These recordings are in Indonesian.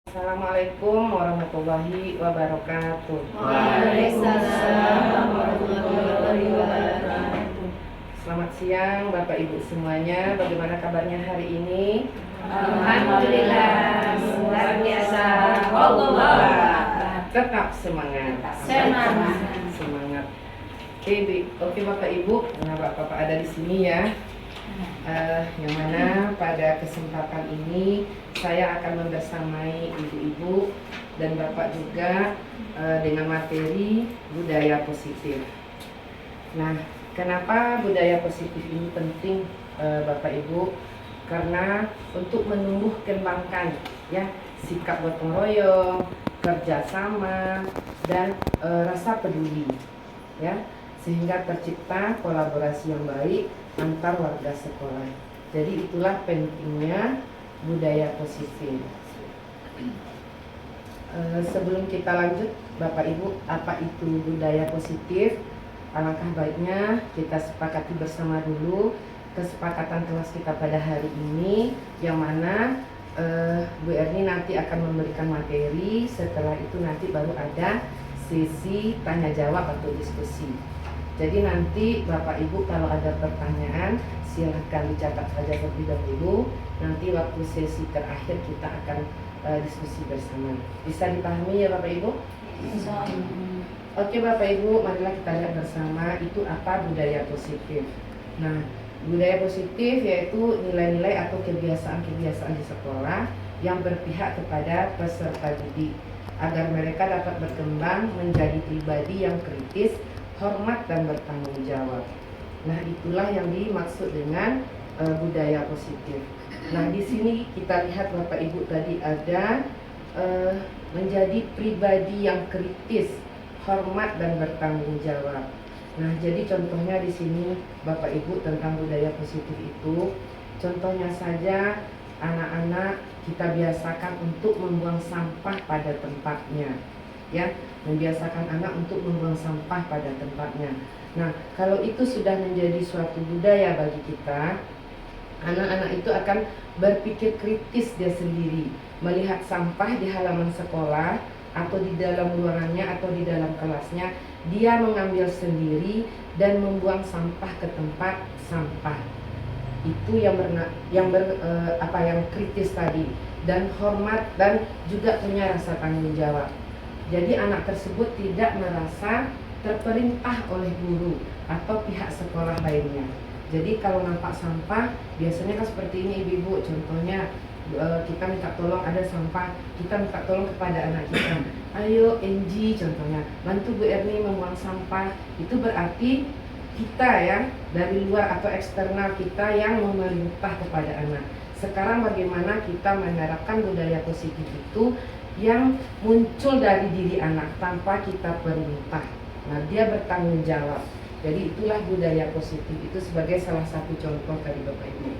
Assalamualaikum warahmatullahi wabarakatuh. Waalaikumsalam warahmatullahi wabarakatuh. Selamat siang Bapak Ibu semuanya. Bagaimana kabarnya hari ini? Alhamdulillah, luar biasa. Allah. Tetap semangat. Semangat. Oke Bapak Ibu. Nah Bapak ada di sini ya. Yang mana pada kesempatan ini saya akan membersamai ibu-ibu dan bapak juga dengan materi budaya positif. Nah, kenapa budaya positif ini penting bapak ibu? Karena untuk menumbuh kembangkan ya sikap gotong royong, kerjasama dan rasa peduli ya, sehingga tercipta kolaborasi yang baik antar warga sekolah. Jadi itulah pentingnya budaya positif. Sebelum kita lanjut Bapak Ibu, apa itu budaya positif? Alangkah baiknya kita sepakati bersama dulu kesepakatan kelas kita pada hari ini, yang mana Bu Erni nanti akan memberikan materi. Setelah itu nanti baru ada sesi tanya jawab atau diskusi. Jadi nanti Bapak Ibu kalau ada pertanyaan silahkan dicatat saja terlebih dahulu. Nanti waktu sesi terakhir kita akan diskusi bersama. Bisa dipahami ya Bapak Ibu? Oke Bapak Ibu, marilah kita lihat bersama itu apa budaya positif. Nah, budaya positif yaitu nilai-nilai atau kebiasaan-kebiasaan di sekolah yang berpihak kepada peserta didik agar mereka dapat berkembang menjadi pribadi yang kritis, hormat dan bertanggung jawab. Nah, itulah yang dimaksud dengan budaya positif. Nah, di sini kita lihat Bapak Ibu tadi ada menjadi pribadi yang kritis, hormat dan bertanggung jawab. Nah, jadi contohnya di sini Bapak Ibu tentang budaya positif itu, contohnya saja anak-anak kita biasakan untuk membuang sampah pada tempatnya. Ya, membiasakan anak untuk membuang sampah pada tempatnya. Nah, kalau itu sudah menjadi suatu budaya bagi kita, anak-anak itu akan berpikir kritis dia sendiri, melihat sampah di halaman sekolah atau di dalam ruangannya atau di dalam kelasnya, dia mengambil sendiri dan membuang sampah ke tempat sampah. Itu yang kritis tadi, dan hormat dan juga punya rasa tanggung jawab. Jadi anak tersebut tidak merasa terperintah oleh guru atau pihak sekolah lainnya. Jadi kalau nampak sampah, biasanya kan seperti ini ibu-ibu, contohnya kita minta tolong ada sampah, kita minta tolong kepada anak kita. Ayo Enji contohnya, bantu Bu Erni membuang sampah. Itu berarti kita ya, dari luar atau eksternal kita yang memerintah kepada anak. Sekarang bagaimana kita menerapkan budaya positif itu yang muncul dari diri anak tanpa kita perintah. Nah, dia bertanggung jawab. Jadi itulah budaya positif itu sebagai salah satu contoh dari Bapak Ibu.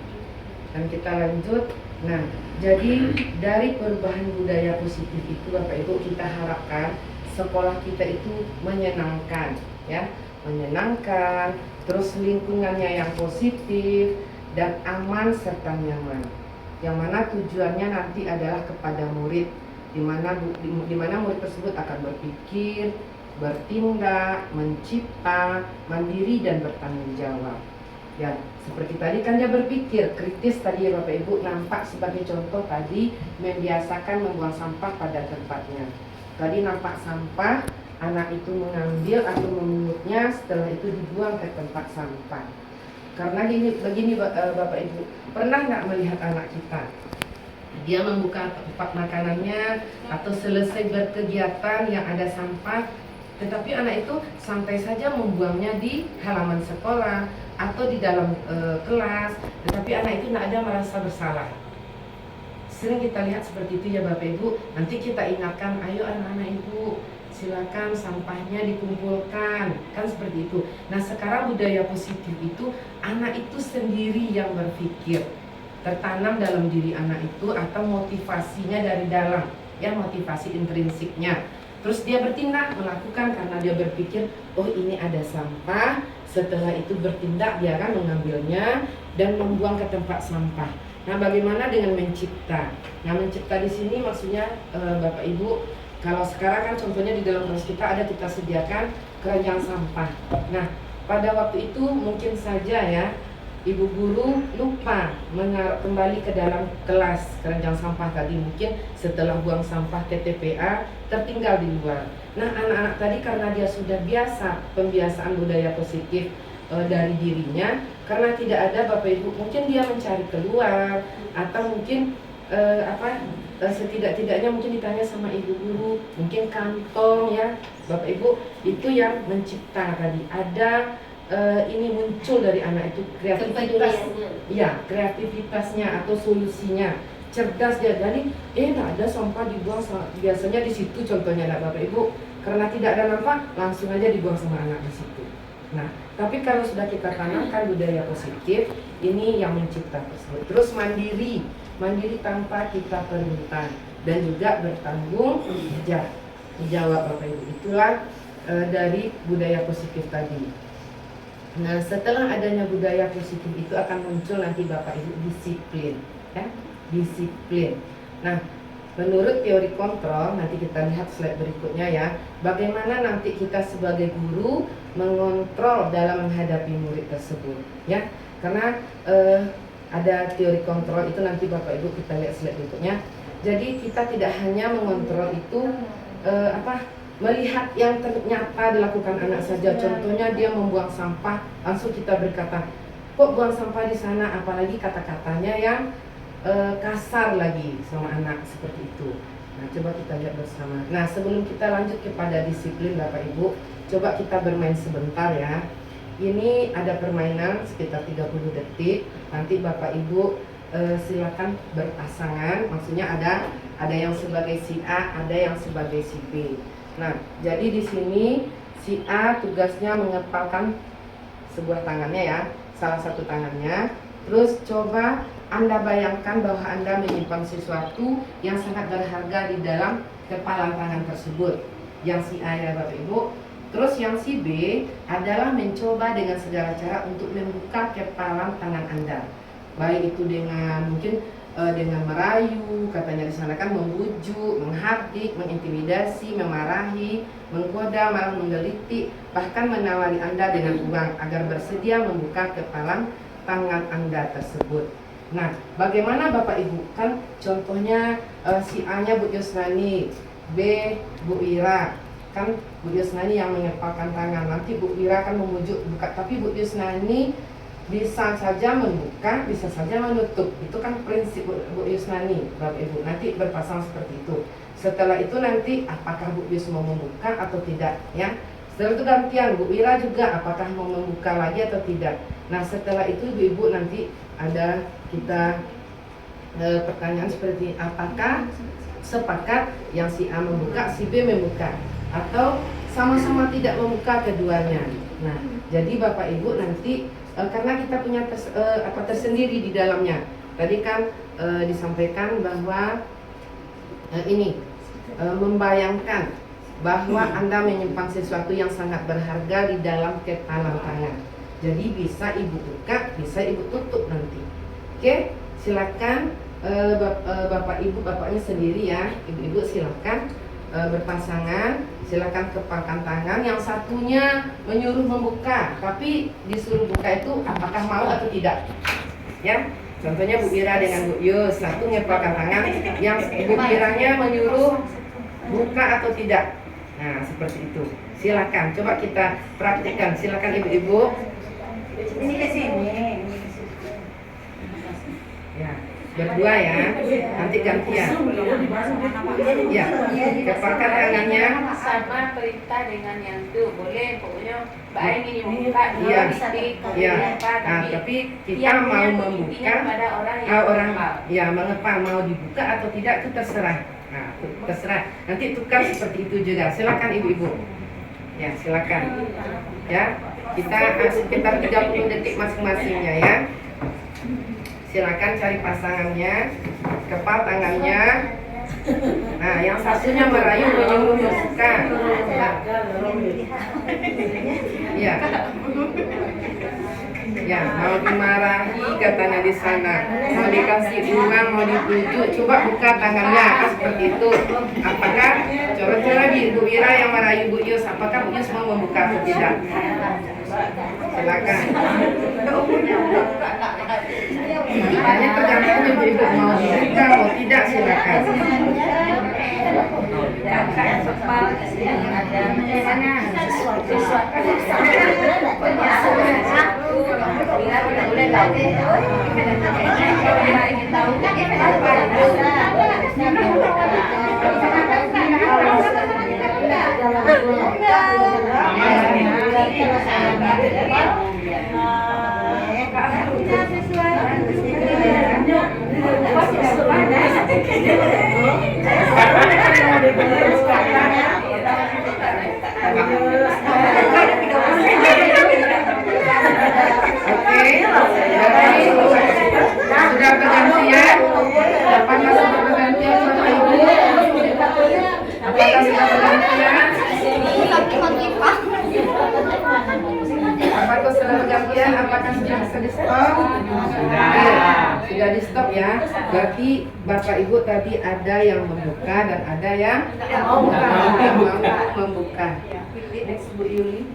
Dan kita lanjut. Nah, jadi dari perubahan budaya positif itu Bapak Ibu, kita harapkan sekolah kita itu menyenangkan, ya, menyenangkan, terus lingkungannya yang positif dan aman serta nyaman. Yang mana tujuannya nanti adalah kepada murid, di mana murid tersebut akan berpikir, bertindak, mencipta, mandiri dan bertanggung jawab. Ya, seperti tadi kan dia berpikir kritis tadi ya Bapak Ibu, nampak sebagai contoh tadi membiasakan membuang sampah pada tempatnya. Tadi nampak sampah, anak itu mengambil atau memungutnya, setelah itu dibuang ke tempat sampah. Karena begini Bapak Ibu, pernah nggak melihat anak kita? Dia membuka tempat makanannya atau selesai berkegiatan yang ada sampah, tetapi anak itu santai saja membuangnya di halaman sekolah atau di dalam kelas, tetapi anak itu tidak ada merasa bersalah. Sering kita lihat seperti itu ya Bapak Ibu. Nanti kita ingatkan, ayo anak-anak Ibu, silakan sampahnya dikumpulkan, kan seperti itu. Nah, sekarang budaya positif itu anak itu sendiri yang berpikir, tertanam dalam diri anak itu atau motivasinya dari dalam, ya, motivasi intrinsiknya. Terus dia bertindak, melakukan karena dia berpikir, oh ini ada sampah. Setelah itu bertindak, dia akan mengambilnya dan membuang ke tempat sampah. Nah, bagaimana dengan mencipta? Nah, mencipta di sini maksudnya Bapak Ibu, kalau sekarang kan contohnya di dalam kelas kita sediakan keranjang sampah. Nah, pada waktu itu mungkin saja ya ibu guru lupa menaruh kembali ke dalam kelas keranjang sampah tadi, mungkin setelah buang sampah ke TPA tertinggal di luar. Nah, anak-anak tadi karena dia sudah biasa pembiasaan budaya positif dari dirinya, karena tidak ada Bapak Ibu, mungkin dia mencari keluar atau mungkin setidak-tidaknya mungkin ditanya sama ibu guru, mungkin kantong ya Bapak Ibu, itu yang mencipta tadi. Ada ini muncul dari anak itu kreativitas, ya kreativitasnya atau solusinya, cerdas dia. Jadi nggak ada sampah dibuang, biasanya di situ contohnya Bapak Ibu, karena tidak ada nampak langsung aja dibuang sama anak di situ. Nah, tapi kalau sudah kita tanamkan budaya positif, ini yang mencipta tersebut. Terus mandiri tanpa kita perintah dan juga bertanggung jawab Bapak Ibu. Itulah dari budaya positif tadi. Nah, setelah adanya budaya positif itu akan muncul nanti Bapak Ibu disiplin, ya, disiplin. Nah, menurut teori kontrol, nanti kita lihat slide berikutnya ya, bagaimana nanti kita sebagai guru mengontrol dalam menghadapi murid tersebut, ya. Karena ada teori kontrol itu nanti Bapak Ibu kita lihat slide berikutnya. Jadi kita tidak hanya mengontrol itu melihat yang ternyata dilakukan anak saja. Contohnya dia membuang sampah, langsung kita berkata, kok buang sampah di sana, apalagi kata-katanya yang kasar lagi sama anak seperti itu. Nah, coba kita lihat bersama. Nah, sebelum kita lanjut kepada disiplin Bapak Ibu, coba kita bermain sebentar ya. Ini ada permainan sekitar 30 detik. Nanti Bapak Ibu silakan berpasangan. Maksudnya ada yang sebagai si A, ada yang sebagai si B. Nah, jadi di sini si A tugasnya mengepalkan sebuah tangannya ya, salah satu tangannya. Terus coba Anda bayangkan bahwa Anda menyimpan sesuatu yang sangat berharga di dalam kepalan tangan tersebut. Yang si A ya Bapak Ibu. Terus yang si B adalah mencoba dengan segala cara untuk membuka kepalan tangan Anda. Baik itu dengan mungkin dengan merayu, katanya di sana kan membujuk, menghardik, mengintimidasi, memarahi, menggoda, malah menggelitik, bahkan menawari Anda dengan uang agar bersedia membuka kepalan tangan Anda tersebut. Nah, bagaimana Bapak Ibu? Kan contohnya si A-nya Bu Yusnani, B Bu Ira. Kan Bu Yusnani yang mengepalkan tangan, nanti Bu Ira kan memujuk buka, tapi Bu Yusnani bisa saja membuka, bisa saja menutup. Itu kan prinsip Bu Yusnani, Bapak Ibu. Nanti berpasang seperti itu. Setelah itu nanti apakah Bu Yus mau membuka atau tidak, ya. Setelah itu gantian Bu Ira juga apakah mau membuka lagi atau tidak. Nah, setelah itu Ibu nanti ada kita pertanyaan seperti apakah sepakat yang si A membuka, si B membuka, atau sama-sama tidak membuka keduanya. Nah, jadi Bapak Ibu nanti karena kita punya tersendiri di dalamnya. Tadi kan disampaikan bahwa membayangkan bahwa Anda menyimpan sesuatu yang sangat berharga di dalam kepalan tangan. Jadi bisa Ibu buka, bisa Ibu tutup nanti. Oke, silakan Bapak Ibu, bapaknya sendiri ya. Ibu-ibu silakan berpasangan, silakan kepalkan tangan. Yang satunya menyuruh membuka, tapi disuruh buka itu apakah mau atau tidak, ya. Contohnya Bu Ira dengan Bu Yus, satu ngepalkan tangan, yang Bu Iranya menyuruh buka atau tidak. Nah, seperti itu. Silakan, coba kita praktikkan. Silakan ibu-ibu. Ini ke sini. Ya. Berdua ya, nanti gantian. Ya, kepalkan tangannya. Sama perintah dengan yang itu boleh, pokoknya Mbak Aing ini membuka, Iya, iya. Nah, tapi kita mau membuka, orang ya mengepal mau dibuka atau tidak itu terserah. Nah, terserah. Nanti tukar seperti itu juga. Silakan ibu-ibu. Ya, silakan. Ya, kita sekitar 30 detik masing-masingnya ya. Silakan cari pasangannya, kepal tangannya. Nah, yang satunya merayu menyuruh membuka. Ya, ya mau dimarahi katanya di sana, mau dikasih uang mau ditunjuk, coba buka tangannya seperti itu. Apakah coba lagi Bu Ira yang merayu Bu Yus, apakah Bu Yus mau membuka atau tidak? Silakan. Hanya tergantung ibu-ibu mau membuka mau tidak, silakan. Sudah pergantian? Apakah sudah pergantian Bapak Ibu? Apakah sudah pergantian? Apakah sudah pergantian? Apakah sudah bisa di stop? Sudah di stop ya. Berarti Bapak Ibu tadi ada yang membuka dan ada yang tidak mau membuka. Next Bu Yuli.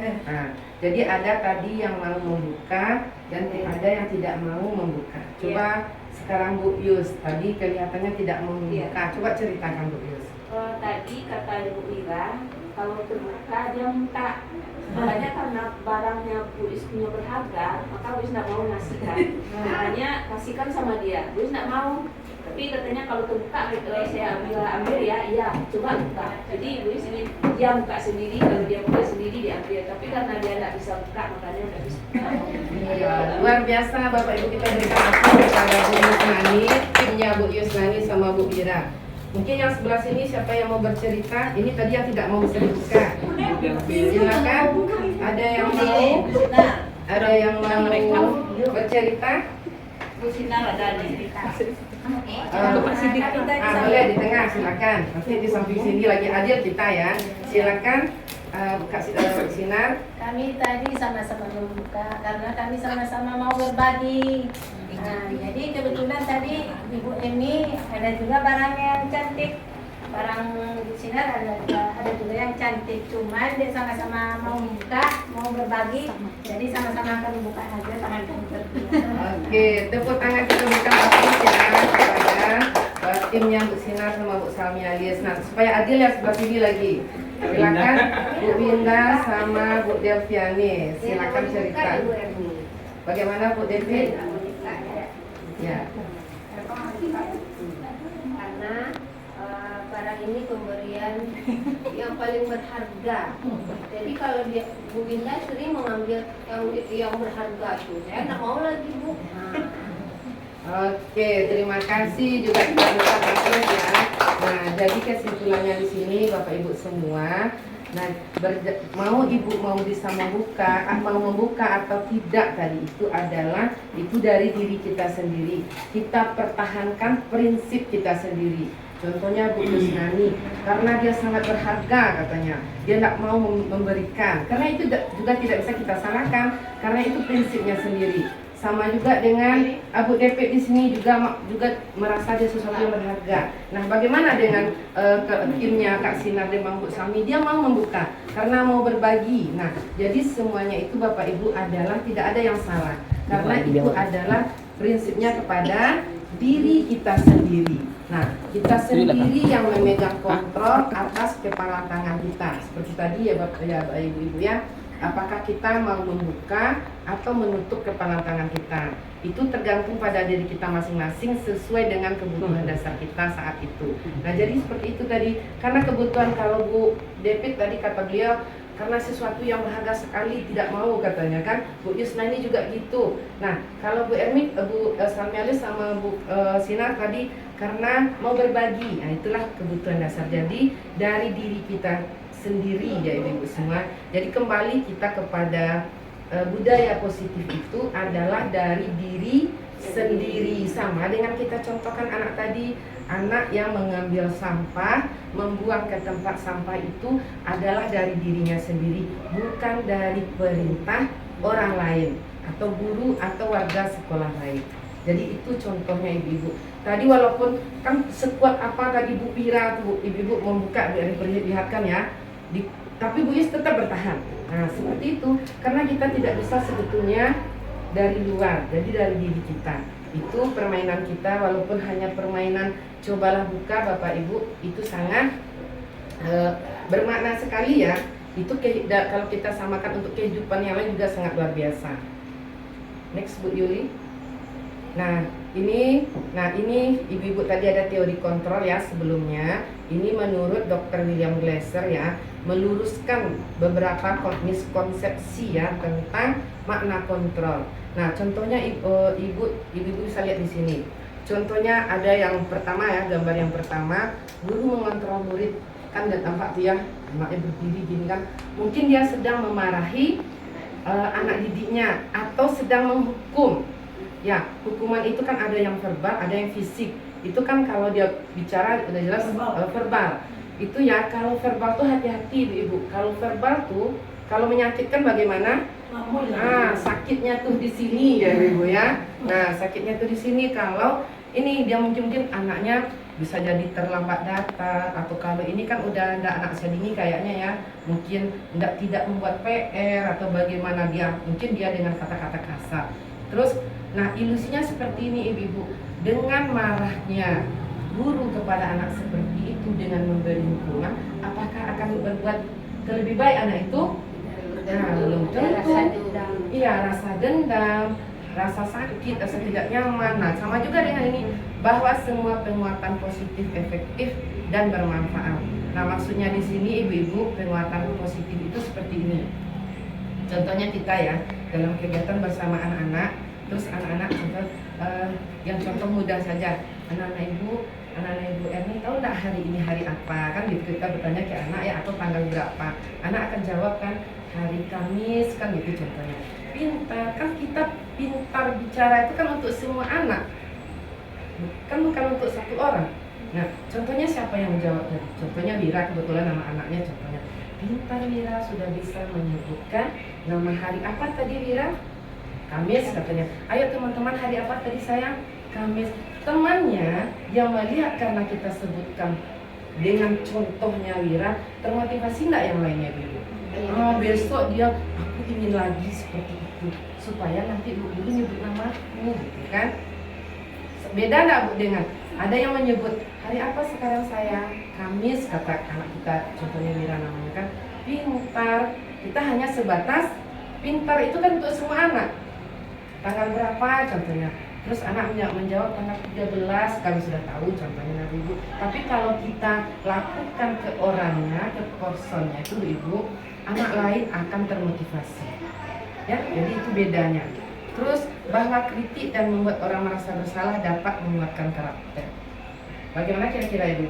Nah, jadi ada tadi yang mau membuka dan ada yang tidak mau membuka. Coba sekarang Bu Yus, tadi kelihatannya tidak mau membuka. Coba ceritakan Bu Yus. Tadi kata Ibu Ira, kalau terbuka dia minta. Makanya karena barangnya Bu Is punya berharga, maka Bu Is tidak mau ngasihkan. Makanya kasihkan sama dia. Bu Is tidak mau. Tapi katanya kalau terbuka, saya ambil ya, iya, coba buka. Jadi Bu Is ingin dia buka sendiri, kalau dia buka sendiri diambil. Tapi karena dia tidak bisa buka, makanya tidak bisa buka. Iya, luar biasa Bapak Ibu, kita berikan aplaus kepada Bu Yusnani, timnya Bu Yusnani sama Bu Ira. Mungkin yang sebelah sini siapa yang mau bercerita? Ini tadi yang tidak mau bisa dibuka. Silakan. Ada yang mau? Ada yang mau bercerita? Bu Sinar ada nih. Boleh di tengah, silakan. Nanti di samping sini lagi adil kita ya. Silakan Kak Sinar. Kami tadi sama-sama membuka karena kami sama-sama mau berbagi. Nah, jadi kebetulan tadi Ibu Emi ada juga barang yang cantik, barang di Sinar ada juga yang cantik. Cuman dia sama-sama mau membuka, mau berbagi, jadi sama-sama akan membuka aja tangan kami berdua. Oke, tepuk tangan kita berikan aplaus ya kepada timnya Bu Sinar sama Bu Salmi alias. Nah, supaya adil ya sebelah sini lagi. Silakan Bu Winda sama Bu Delviani. Silakan cerita. Bagaimana Bu Devi? Ya. Karena barang ini pemberian yang paling berharga. Jadi kalau dia Bu Winda sering mengambil yang berharga tuh, saya nggak mau lagi Bu. Oke, terima kasih juga kita berikan aplaus ya. Nah, jadi kesimpulannya di sini Bapak Ibu semua. Nah, mau ibu mau bisa membuka atau tidak tadi itu adalah itu dari diri kita sendiri. Kita pertahankan prinsip kita sendiri. Contohnya Bu Yusnani, karena dia sangat berharga katanya, dia tidak mau memberikan. Karena itu juga tidak bisa kita salahkan, karena itu prinsipnya sendiri. Sama juga dengan Abu DP di sini juga merasa dia sesuatu yang berharga. Nah, bagaimana dengan timnya Kak Sinar dan Bang Bu Sami? Dia mau membuka karena mau berbagi. Nah, jadi semuanya itu Bapak Ibu adalah tidak ada yang salah. Karena itu adalah prinsipnya kepada diri kita sendiri. Nah, kita sendiri yang memegang kontrol atas kepala tangan kita. Seperti tadi ya Bapak ya Ibu-ibu ya. Apakah kita mau membuka atau menutup kepala tangan kita? Itu tergantung pada diri kita masing-masing sesuai dengan kebutuhan dasar kita saat itu. Nah, jadi seperti itu tadi. Karena kebutuhan kalau Bu David tadi kata beliau, karena sesuatu yang berharga sekali tidak mau katanya kan. Bu Yusnani juga gitu. Nah, kalau Bu Ermi, Bu Salmialis sama Bu Sinar tadi karena mau berbagi. Nah, itulah kebutuhan dasar. Jadi dari diri kita sendiri ya ibu-ibu semua. Jadi kembali kita kepada budaya positif itu adalah dari diri sendiri. Sama dengan kita contohkan anak tadi, anak yang mengambil sampah, membuang ke tempat sampah itu adalah dari dirinya sendiri, bukan dari perintah orang lain atau guru atau warga sekolah lain. Jadi itu contohnya ibu-ibu. Tadi walaupun kan sekuat apa tadi Bu Pira tuh ibu-ibu membuka dari perlihatkan ya, tapi Bu Yus tetap bertahan. Nah seperti itu karena kita tidak bisa sebetulnya dari luar, jadi dari diri kita. Itu permainan kita walaupun hanya permainan cobalah buka Bapak Ibu itu sangat bermakna sekali ya. Itu kalau kita samakan untuk kehidupan yang lain juga sangat luar biasa. Next Bu Yuli. Nah ini ibu-ibu tadi ada teori kontrol ya sebelumnya. Ini menurut Dr. William Glasser ya, meluruskan beberapa miskonsepsi ya tentang makna kontrol. Nah contohnya ibu bisa lihat di sini. Contohnya ada yang pertama ya, gambar yang pertama, guru mengontrol murid. Kan nggak tampak tuh ya, anaknya berdiri gini kan. Mungkin dia sedang memarahi anak didiknya atau sedang menghukum. Ya, hukuman itu kan ada yang verbal, ada yang fisik. Itu kan kalau dia bicara udah jelas verbal. Itu ya, kalau verbal tuh hati-hati Ibu. Kalau verbal tuh, kalau menyakitkan bagaimana? Sakitnya tuh di sini ya Ibu ya. Nah, sakitnya tuh di sini kalau ini dia mungkin anaknya bisa jadi terlambat datang, atau kalau ini kan udah enggak anak sedini kayaknya ya, mungkin tidak membuat PR atau bagaimana mungkin dia dengan kata-kata kasar. Terus nah ilusinya seperti ini ibu-ibu, dengan marahnya guru kepada anak seperti itu dengan memberi hukuman, apakah akan berbuat lebih baik anak itu? Nah, belum tentu. Iya, rasa dendam, rasa sakit, rasa tidak nyaman. Nah, sama juga dengan ini, bahwa semua penguatan positif efektif dan bermanfaat. Nah, maksudnya di sini ibu-ibu, penguatan positif itu seperti ini. Contohnya kita ya, dalam kegiatan bersama anak-anak. Terus anak-anak yang contoh mudah saja, anak-anak ibu Erni tahu nggak hari ini hari apa? Kan gitu kita bertanya ke anak ya, atau tanggal berapa? Anak akan jawab kan hari Kamis kan gitu contohnya. Pintar kan, kita pintar bicara itu kan untuk semua anak, kan bukan untuk satu orang. Nah contohnya siapa yang menjawab tadi? Contohnya Wira, kebetulan nama anaknya contohnya. Pintar Wira sudah bisa menyebutkan nama hari apa tadi Wira? Kamis katanya. Ayo teman-teman hari apa tadi sayang? Kamis. Temannya yang melihat karena kita sebutkan dengan contohnya Wira, termotivasi nggak yang lainnya dulu? Besok dia, aku ingin lagi seperti itu supaya nanti Bu dulu nyebut namaku gitu kan. Beda nggak Bu dengan ada yang menyebut hari apa sekarang sayang? Kamis kata anak kita, contohnya Wira namanya kan. Pintar, kita hanya sebatas pintar itu kan untuk semua anak. Tanggal berapa contohnya, terus anak menjawab tanggal 13, kami sudah tahu contohnya Ibu. Tapi kalau kita lakukan ke orangnya, ke personnya itu Ibu, anak lain akan termotivasi ya, jadi itu bedanya. Terus bahwa kritik dan membuat orang merasa bersalah dapat menguatkan karakter. Bagaimana kira-kira Ibu?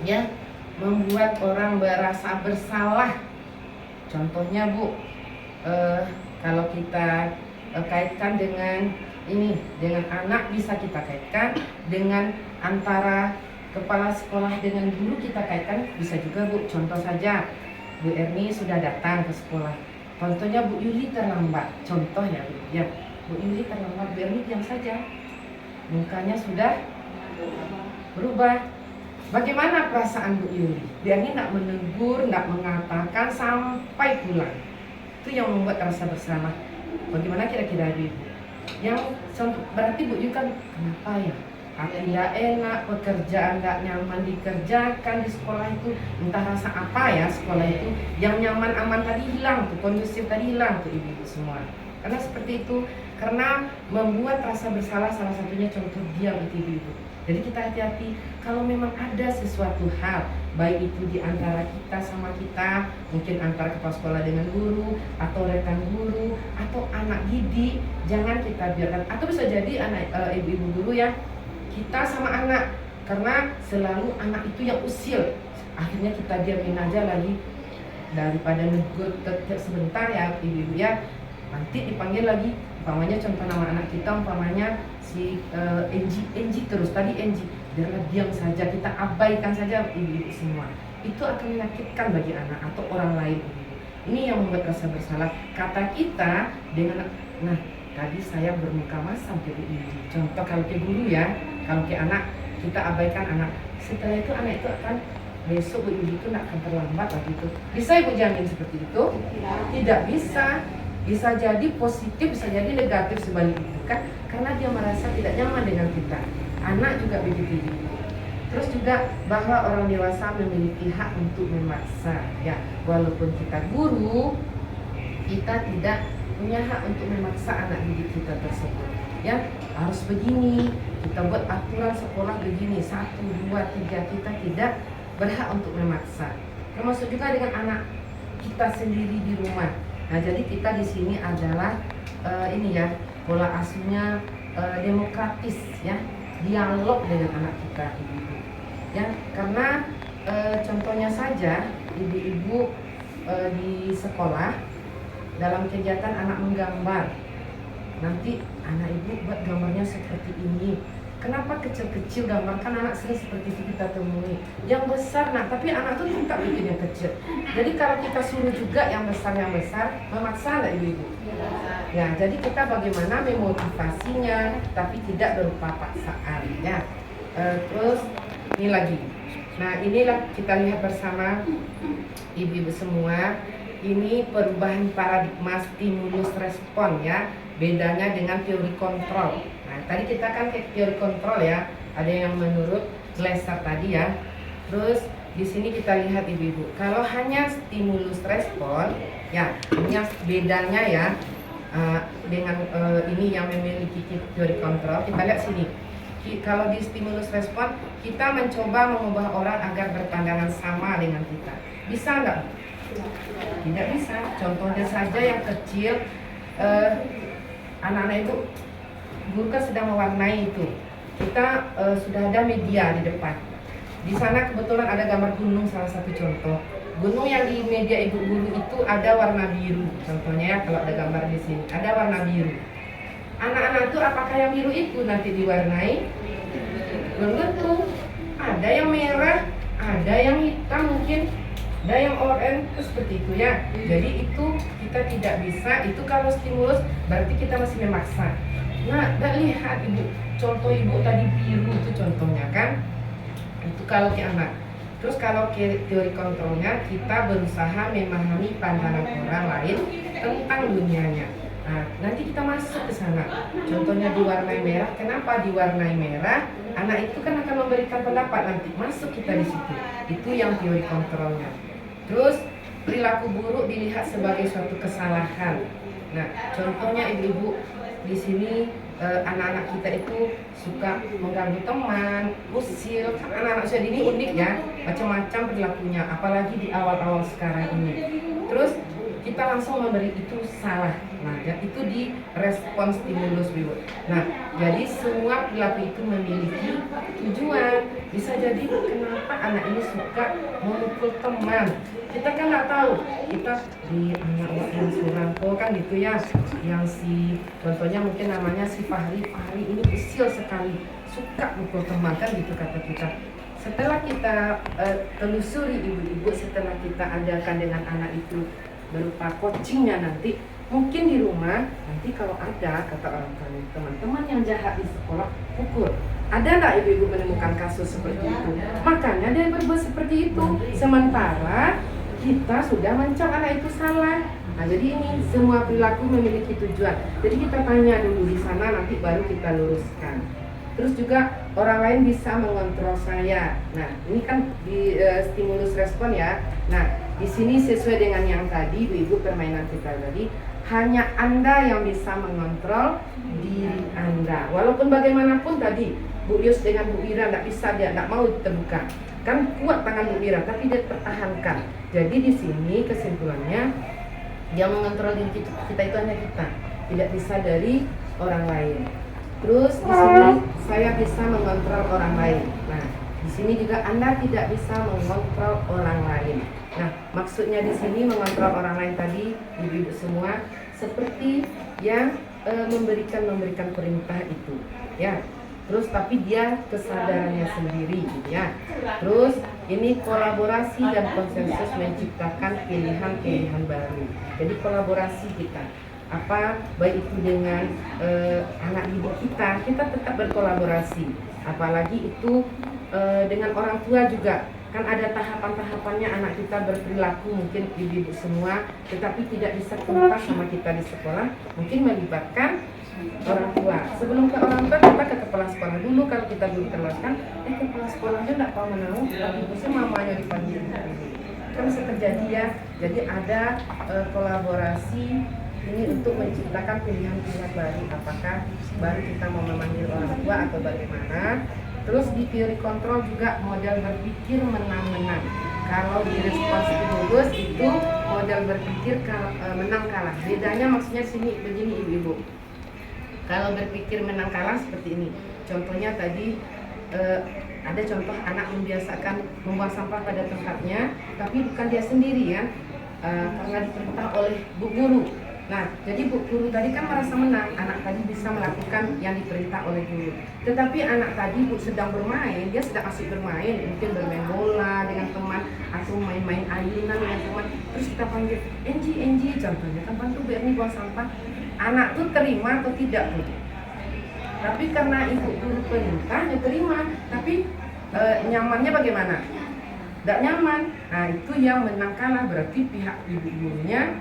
Ya, membuat orang merasa bersalah. Contohnya Bu, kalau kita kaitkan dengan ini, dengan anak bisa kita kaitkan, dengan antara kepala sekolah dengan guru kita kaitkan, bisa juga Bu. Contoh saja, Bu Erni sudah datang ke sekolah, contohnya Bu Yuli terlambat, contoh ya Bu ya, Bu Yuli terlambat, Bu Erni diam saja, mukanya sudah berubah. Bagaimana perasaan Bu Yuli? Bu Erni tidak menegur, tidak mengatakan sampai pulang. Itu yang membuat rasa bersalah. Bagaimana kira-kira Ibu? Yang berarti Bu Yu kan kenapa ya? Hati tidak enak, pekerjaan tidak nyaman dikerjakan di sekolah itu, entah rasa apa ya sekolah itu. Yang nyaman aman tadi hilang tuh, kondusif tadi hilang tuh ibu-ibu semua. Karena seperti itu, karena membuat rasa bersalah salah satunya contoh diam itu ibu-ibu. Jadi kita hati-hati kalau memang ada sesuatu hal, baik itu di antara kita sama kita, mungkin antara kepala sekolah dengan guru, atau rekan guru, atau anak didik, jangan kita biarkan. Atau bisa jadi anak ibu-ibu guru ya, kita sama anak, karena selalu anak itu yang usil, akhirnya kita diamin aja lagi, daripada negur sebentar ya ibu-ibu ya, nanti dipanggil lagi. Umpamanya contoh nama anak kita, umpamanya si Enji terus, tadi Enji, biarlah diam saja, kita abaikan saja ibu-ibu semua. Itu akan menyakitkan bagi anak atau orang lain ibu-ibu. Ini yang membuat rasa bersalah. Kata kita dengan, nah tadi saya bermuka masam ke ibu. Contoh kalau ke guru ya, kalau ke anak kita abaikan anak. Setelah itu anak itu akan besok ibu itu nak akan terlambat lagi itu. Bisa ibu jamin seperti itu? Tidak bisa. Bisa jadi positif, bisa jadi negatif sebalik itu kan, karena dia merasa tidak nyaman dengan kita. Anak juga begitu. Terus juga bahwa orang dewasa memiliki hak untuk memaksa, ya walaupun kita guru, kita tidak punya hak untuk memaksa anak didik kita tersebut. Ya harus begini, kita buat aturan sekolah begini 1, 2, 3, kita tidak berhak untuk memaksa. Termasuk juga dengan anak kita sendiri di rumah. Nah, jadi kita di sini adalah ini ya, pola asuhnya demokratis ya, dialog dengan anak kita ibu-ibu. Ya, karena contohnya saja ibu-ibu di sekolah dalam kegiatan anak menggambar. Nanti anak ibu buat gambarnya seperti ini. Kenapa kecil-kecil gambarkan anak sering seperti itu kita temui. Yang besar tapi anak tuh minta bikin yang kecil. Jadi kalau kita suruh juga yang besar memaksa nggak ibu-ibu? Ya, jadi kita bagaimana memotivasinya, tapi tidak berupa paksaan ya. Terus ini lagi. Nah inilah kita lihat bersama ibu-ibu semua. Ini perubahan paradigma stimulus respon ya. Bedanya dengan teori kontrol. Nah, tadi kita kan teori kontrol ya, ada yang menurut Glasser tadi ya. Terus di sini kita lihat ibu-ibu, kalau hanya stimulus respon, ya ini bedanya ya dengan ini yang memiliki teori kontrol. Kita lihat sini, kalau di stimulus respon kita mencoba mengubah orang agar berpandangan sama dengan kita. Bisa nggak? Tidak bisa. Contohnya saja yang kecil, anak-anak itu guru kan sedang mewarnai itu. Kita sudah ada media di depan. Di sana kebetulan ada gambar gunung, salah satu contoh. Gunung yang di media ibu guru itu ada warna biru. Contohnya ya, kalau ada gambar di sini ada warna biru. Anak-anak itu apakah yang biru itu nanti diwarnai? Belum tentu. Ada yang merah, ada yang hitam mungkin, ada yang oranye seperti itu ya. Jadi itu kita tidak bisa. Itu kalau stimulus berarti kita masih memaksa. Nah, lihat ibu, contoh ibu tadi biru itu contohnya kan, itu kalau ke anak. Terus kalau ke teori kontrolnya, kita berusaha memahami pandangan orang lain tentang dunianya. Nah, nanti kita masuk ke sana. Contohnya diwarnai merah, kenapa diwarnai merah? Anak itu kan akan memberikan pendapat nanti, masuk kita di situ. Itu yang teori kontrolnya. Terus perilaku buruk dilihat sebagai suatu kesalahan. Nah, contohnya ibu-ibu di sini anak-anak kita itu suka mengganggu teman, usil. Kan anak-anak usia dini unik ya, macam-macam perilakunya, apalagi di awal-awal sekarang ini. Terus kita langsung memberi itu salah. Nah, itu di respon stimulus ibu. Nah, jadi semua perilaku itu memiliki tujuan. Bisa jadi kenapa anak ini suka memukul teman. Kita kan nggak tahu. Kita di anak yang Suranto kan gitu ya, yang si contohnya mungkin namanya si Fahri ini usil sekali, suka mukul teman kan gitu kata kita. Setelah kita telusuri ibu-ibu, setelah kita adakan dengan anak itu berupa coachingnya nanti, mungkin di rumah nanti kalau ada kata orang kami teman-teman yang jahat di sekolah pukul. Ada nggak ibu-ibu menemukan kasus seperti itu? Makanya dia berbuat seperti itu. Sementara kita sudah mencap anak itu salah. Nah, jadi ini semua perilaku memiliki tujuan. Jadi kita tanya dulu di sana, nanti baru kita luruskan. Terus juga orang lain bisa mengontrol saya. Nah, ini kan di stimulus respon ya. Nah, di sini sesuai dengan yang tadi, ibu permainan kita tadi, hanya Anda yang bisa mengontrol diri Anda. Walaupun bagaimanapun tadi, Bu Yus dengan Bu Ira tidak bisa, dia tidak mau terbuka. Kan kuat tangan Bu Ira, tapi dia pertahankan. Jadi di sini kesimpulannya, yang mengontrol diri kita itu hanya kita, tidak bisa dari orang lain. Terus di sini saya bisa mengontrol orang lain. Nah, di sini juga Anda tidak bisa mengontrol orang lain. Nah, maksudnya di sini mengontrol orang lain tadi, ibu-ibu semua, seperti yang memberikan perintah itu, ya. Terus tapi dia kesadarannya sendiri, ya. Terus ini kolaborasi dan konsensus menciptakan pilihan-pilihan baru. Jadi kolaborasi kita. baik itu dengan anak didik kita tetap berkolaborasi. Apalagi itu dengan orang tua juga. Kan ada tahapan-tahapannya anak kita berperilaku mungkin ibu-ibu semua, tetapi tidak bisa tuntas sama kita di sekolah, mungkin melibatkan orang tua. Sebelum ke orang tua kita ke kepala sekolah dulu. Kalau kita belum termasukkan, kepala sekolahnya tidak tahu menahu, tapi ibu mamanya dipanggil. Kan bisa terjadi ya. Jadi ada kolaborasi ini untuk menciptakan pilihan-pilihan baru. Apakah baru kita mau memanggil orang tua atau bagaimana? Terus di teori kontrol juga model berpikir menang-menang. Kalau di responsif lulus itu model berpikir menang kalah. Bedanya maksudnya sini begini ibu-ibu. Kalau berpikir menang kalah seperti ini. Contohnya tadi ada contoh anak membiasakan membuang sampah pada tempatnya, tapi bukan dia sendiri ya, karena diperintah oleh bu guru. Nah, jadi bu guru tadi kan merasa menang, anak tadi bisa melakukan yang diperintah oleh guru. Tetapi anak tadi sedang bermain, dia sedang asik bermain, mungkin bermain bola dengan teman atau main-main ayunan dengan teman. Terus kita panggil, Enji, contohnya kan bantu Bu Erni buang sampah. Anak tuh terima atau tidak Bu? Tapi karena ibu guru perintah, dia terima. Tapi nyamannya bagaimana? Tidak nyaman. Nah, itu yang menang kalah, berarti pihak ibu gurunya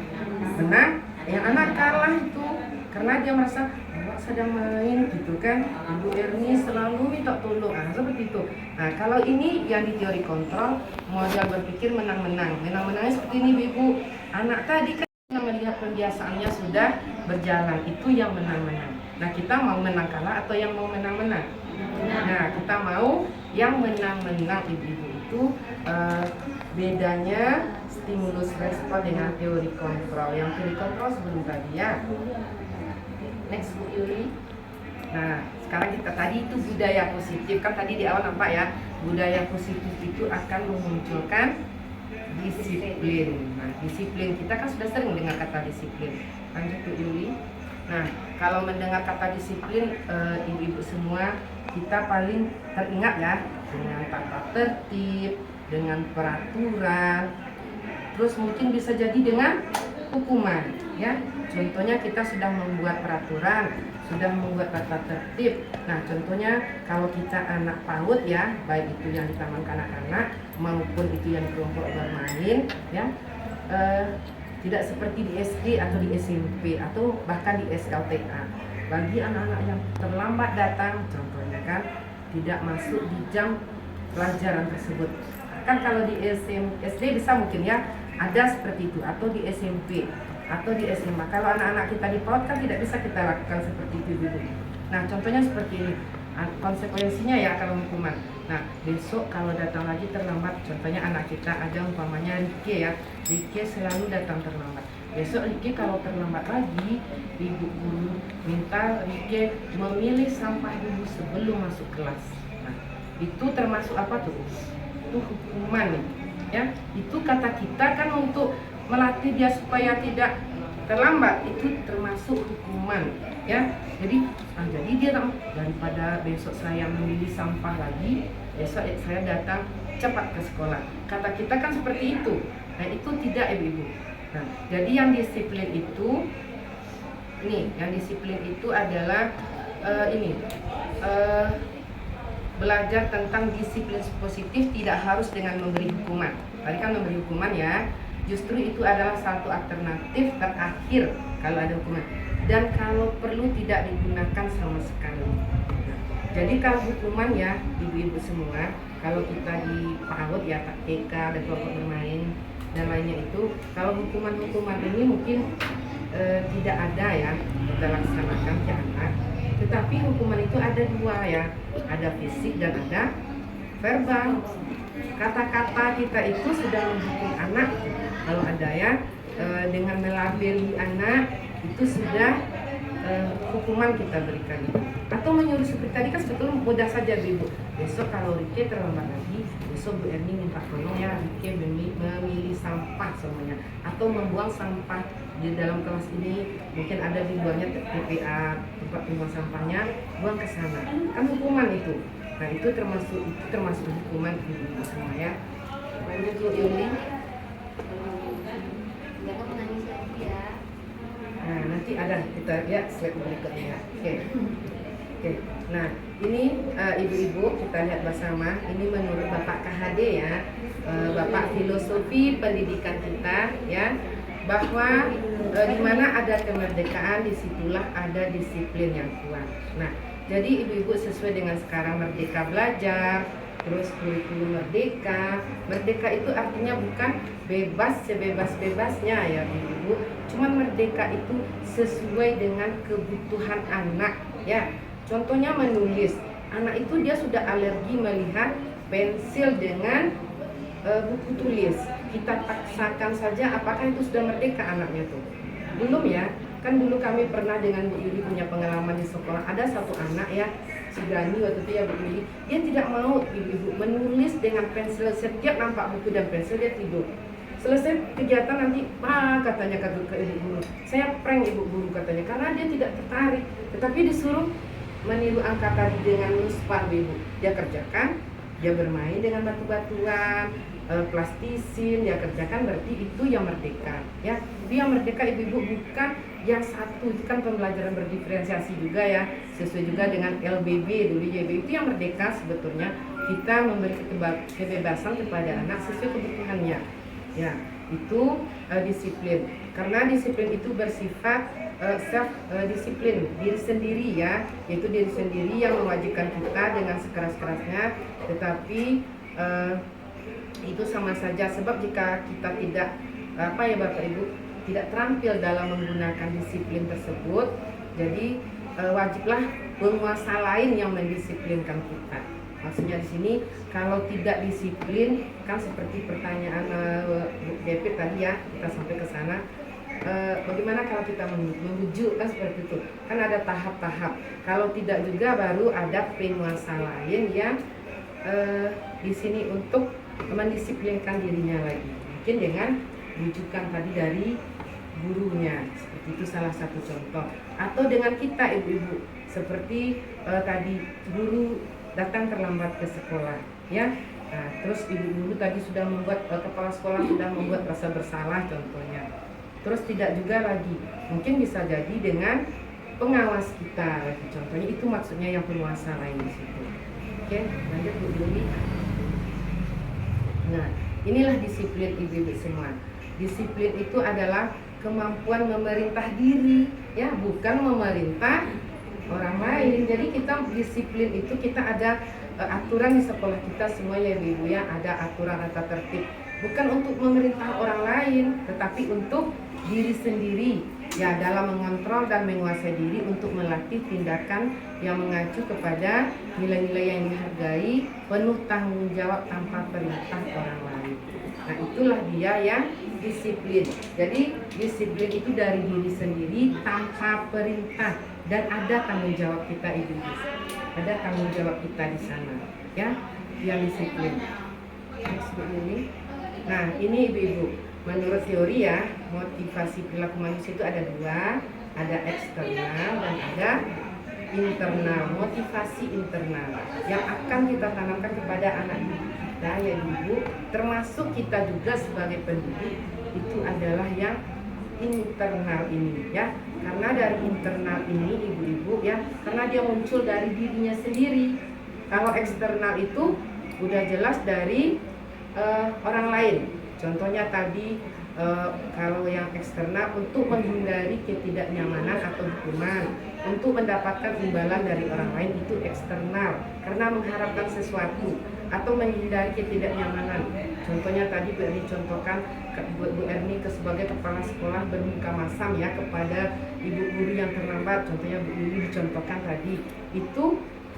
menang. Yang anak kalah itu karena dia merasa bapak sedang main gitu kan, Ibu Erni selalu minta tolong, seperti itu. Nah, kalau ini yang di teori kontrol, model berpikir menang-menang. Menang-menangnya seperti ini ibu. Anak tadi kan melihat pembiasaannya sudah berjalan, itu yang menang-menang. Nah, kita mau menang kalah atau yang mau menang-menang? Nah, kita mau yang menang-menang ibu-ibu itu. Bedanya stimulus respon dengan teori kontrol. Yang teori kontrol sebelum tadi ya. Next Bu Yuli. Nah, sekarang kita tadi itu budaya positif. Kan tadi di awal nampak ya, budaya positif itu akan memunculkan disiplin. Nah, disiplin kita kan sudah sering dengar kata disiplin. Lanjut Bu Yuli. Nah, kalau mendengar kata disiplin, ibu-ibu semua, kita paling teringat ya dengan tata tertib, dengan peraturan, terus mungkin bisa jadi dengan hukuman ya. Contohnya kita sudah membuat peraturan, sudah membuat tata tertib. Nah, contohnya kalau kita anak PAUD ya, baik itu yang di taman kanak-kanak maupun itu yang di kelompok bermain ya, tidak seperti di SD atau di SMP atau bahkan di SLTA. Bagi anak-anak yang terlambat datang, contohnya kan tidak masuk di jam pelajaran tersebut. Kan kalau di SD bisa mungkin ya ada seperti itu, atau di SMP atau di SMA. Kalau anak-anak kita di PAUD kan tidak bisa kita lakukan seperti itu dulu. Nah, contohnya seperti ini. Konsekuensinya ya kalau hukuman. Nah, besok kalau datang lagi terlambat, contohnya anak kita ada umpamanya Rike ya, Rike selalu datang terlambat. Besok Rike kalau terlambat lagi, ibu guru minta Rike memilih sampah dulu sebelum masuk kelas. Nah, itu termasuk apa tuh? Itu hukuman ya. Itu kata kita kan untuk melatih dia supaya tidak terlambat, itu termasuk hukuman ya. Jadi dia daripada besok saya memilih sampah lagi, besok saya datang cepat ke sekolah. Kata kita kan seperti itu. Nah, itu tidak ibu-ibu. Nah, jadi yang disiplin itu adalah belajar tentang disiplin positif tidak harus dengan memberi hukuman. Tadi kan memberi hukuman ya. Justru itu adalah satu alternatif terakhir kalau ada hukuman. Dan kalau perlu tidak digunakan sama sekali. Nah, jadi kalau hukuman ya ibu-ibu semua, kalau kita di PAUD ya TK dan kelompok bermain dan lainnya itu, kalau hukuman-hukuman ini mungkin tidak ada ya kita laksanakan ke anak. Tetapi hukuman itu ada dua ya, ada fisik dan ada verbal. Kata-kata kita itu sudah menghukum anak. Kalau ada ya, dengan melabeli anak itu sudah hukuman kita berikan. Atau menyuruh seperti tadi kan sebetulnya mudah saja ibu. Besok kalau Rike terlambat lagi, besok Bu Erni minta tolong ya Rike memilih sampah semuanya, atau membuang sampah di dalam kelas ini. Mungkin ada di luarnya TPA, tempat pembuang sampahnya, buang ke sana. Kan hukuman itu. Nah, itu termasuk hukuman ibu semua ya. Lanjut Bu Yuli. Jangan menangis lagi ya. Nah, nanti ada kita lihat slide berikutnya. Oke. Nah, ini ibu-ibu kita lihat bersama. Ini menurut Bapak KHD ya, Bapak filosofi pendidikan kita ya, bahwa di mana ada kemerdekaan disitulah ada disiplin yang kuat. Nah, jadi ibu-ibu sesuai dengan sekarang Merdeka Belajar, terus kurikulum merdeka. Merdeka itu artinya bukan bebas sebebas-bebasnya ya ibu-ibu. Cuman merdeka itu sesuai dengan kebutuhan anak ya. Contohnya menulis. Anak itu dia sudah alergi melihat pensil dengan buku tulis. Kita paksakan saja, apakah itu sudah merdeka anaknya tuh? Belum ya. Kan dulu kami pernah dengan Bu Yuli punya pengalaman di sekolah. Ada satu anak ya, si Gani waktu itu ya Bu Yuli, dia tidak mau ibu-ibu menulis dengan pensil. Setiap nampak buku dan pensil dia tidur. Selesai kegiatan nanti, katanya ke ibu guru, saya prank ibu guru katanya, karena dia tidak tertarik. Tetapi disuruh meniru angka tadi dengan nuspar ibu. Dia kerjakan, dia bermain dengan batu-batuan, plastisin, dia kerjakan, berarti itu yang merdeka ya. Itu yang merdeka ibu-ibu, bukan yang satu. Itu kan pembelajaran berdiferensiasi juga ya, sesuai juga dengan LBB dulu ya. Itu yang merdeka sebetulnya kita memberi kebebasan kepada anak sesuai kebutuhannya ya. Itu disiplin, karena disiplin itu bersifat self disiplin diri sendiri ya, yaitu diri sendiri yang mewajibkan kita dengan sekeras-kerasnya, tetapi itu sama saja. Sebab jika kita tidak Bapak Ibu tidak terampil dalam menggunakan disiplin tersebut, jadi wajiblah penguasa lain yang mendisiplinkan kita. Maksudnya di sini kalau tidak disiplin, kan seperti pertanyaan Bu David tadi ya, kita sampai ke sana. Bagaimana kalau kita membujuk, kan seperti itu. Kan ada tahap-tahap. Kalau tidak juga baru ada penguasa lain yang di sini untuk mendisiplinkan dirinya lagi. Mungkin dengan rujukan tadi dari gurunya, seperti itu salah satu contoh. Atau dengan kita ibu-ibu, seperti tadi guru datang terlambat ke sekolah ya. Nah, terus ibu guru tadi sudah membuat kepala sekolah sudah membuat rasa bersalah contohnya. Terus tidak juga lagi, mungkin bisa jadi dengan pengawas kita lagi contohnya, itu maksudnya yang penguasa lain di situ. Oke, lanjut Bu Yuli. Nah, inilah disiplin ibu-ibu semua. Disiplin itu adalah kemampuan memerintah diri ya, bukan memerintah orang lain. Jadi kita disiplin itu kita ada aturan di sekolah kita semua ya ibu ya, ada aturan atau tertib, bukan untuk memerintah orang lain, tetapi untuk diri sendiri ya, dalam mengontrol dan menguasai diri untuk melatih tindakan yang mengacu kepada nilai-nilai yang dihargai, penuh tanggung jawab tanpa perintah orang lain. Nah, itulah dia yang disiplin. Jadi disiplin itu dari diri sendiri tanpa perintah, dan ada tanggung jawab kita ibu-ibu. Ada tanggung jawab kita di sana ya, yang disiplin. Nah, ini ibu-ibu, menurut teori ya, motivasi perilaku manusia itu ada dua, ada eksternal dan ada internal. Motivasi internal yang akan kita tanamkan kepada anak kita ya ibu, termasuk kita juga sebagai pendidik, itu adalah yang internal ini ya. Karena dari internal ini ibu-ibu ya, karena dia muncul dari dirinya sendiri. Kalau eksternal itu udah jelas dari orang lain. Contohnya tadi kalau yang eksternal untuk menghindari ketidaknyamanan atau hukuman, untuk mendapatkan imbalan dari orang lain, itu eksternal karena mengharapkan sesuatu atau menghindari ketidaknyamanan. Contohnya tadi Bu Erni contohkan, Bu Erni sebagai kepala sekolah bermuka masam ya kepada ibu guru yang terlambat. Contohnya Bu Yuli dicontohkan tadi, itu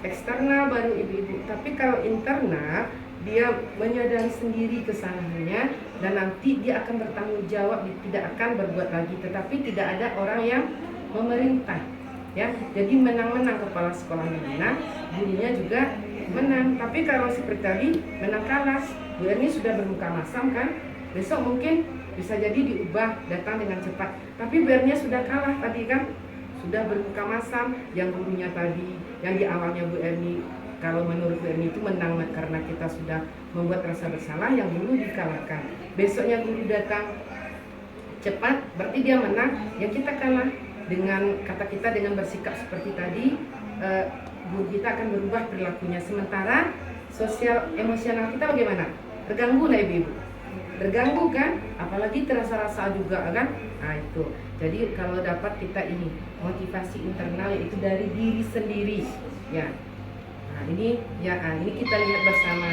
eksternal baru ibu-ibu. Tapi kalau internal, dia menyadari sendiri kesalahannya dan nanti dia akan bertanggung jawab, tidak akan berbuat lagi. Tetapi tidak ada orang yang memerintah ya. Jadi menang-menang, kepala sekolahnya menang, gurunya juga menang. Tapi kalau seperti tadi menang kalah, Bu Erni sudah bermuka masam kan, besok mungkin bisa jadi diubah, datang dengan cepat. Tapi Bu Erni sudah kalah tadi kan, sudah bermuka masam. Yang gurunya tadi, yang di awalnya Bu Erni, kalau menurut Bu Erni itu menang karena kita sudah membuat rasa bersalah, yang dulu dikalahkan. Besoknya guru datang, cepat, berarti dia menang, ya kita kalah. Dengan kata kita dengan bersikap seperti tadi, guru kita akan berubah perilakunya. Sementara sosial emosional kita bagaimana? Terganggu lah ibu-ibu. Terganggu kan? Apalagi terasa-rasa juga kan? Nah itu. Jadi kalau dapat kita ini motivasi internal yaitu dari diri sendiri, ya. Nah ini ya, ini kita lihat bersama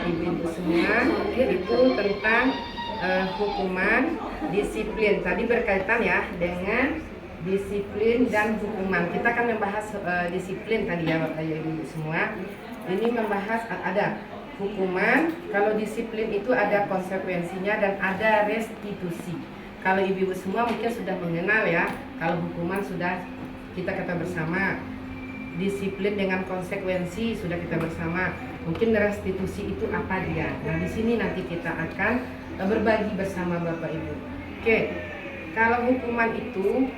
ibu-ibu semua, itu tentang hukuman, disiplin. Tadi berkaitan ya dengan disiplin dan hukuman. Kita akan membahas disiplin tadi ya Bapak Ibu semua. Ini membahas ada hukuman. Kalau disiplin itu ada konsekuensinya dan ada restitusi. Kalau ibu-ibu semua mungkin sudah mengenal ya. Kalau hukuman sudah kita kata bersama. Disiplin dengan konsekuensi sudah kita bersama. Mungkin restitusi itu apa dia? Nah di sini nanti kita akan berbagi bersama Bapak Ibu. Oke, kalau hukuman itu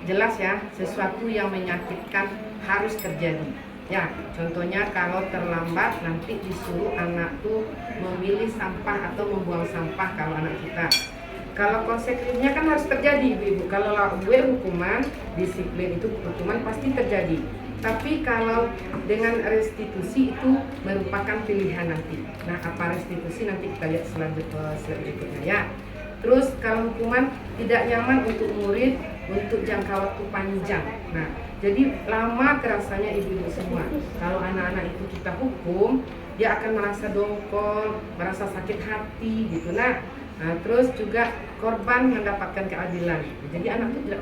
jelas ya, sesuatu yang menyakitkan harus terjadi. Ya, contohnya kalau terlambat nanti disuruh anak tuh memilih sampah atau membuang sampah kalau anak kita. Kalau konsekuensinya kan harus terjadi ibu-ibu. Kalau gue hukuman, disiplin itu hukuman pasti terjadi. Tapi kalau dengan restitusi itu merupakan pilihan nanti. Nah, apa restitusi nanti kita lihat selanjutnya ya. Terus kalau hukuman tidak nyaman untuk murid untuk jangka waktu panjang. Nah, jadi lama kerasanya ibu-ibu semua. Kalau anak-anak itu kita hukum, dia akan merasa dongkol, merasa sakit hati gitu. Nah, terus juga korban mendapatkan keadilan. Jadi anak itu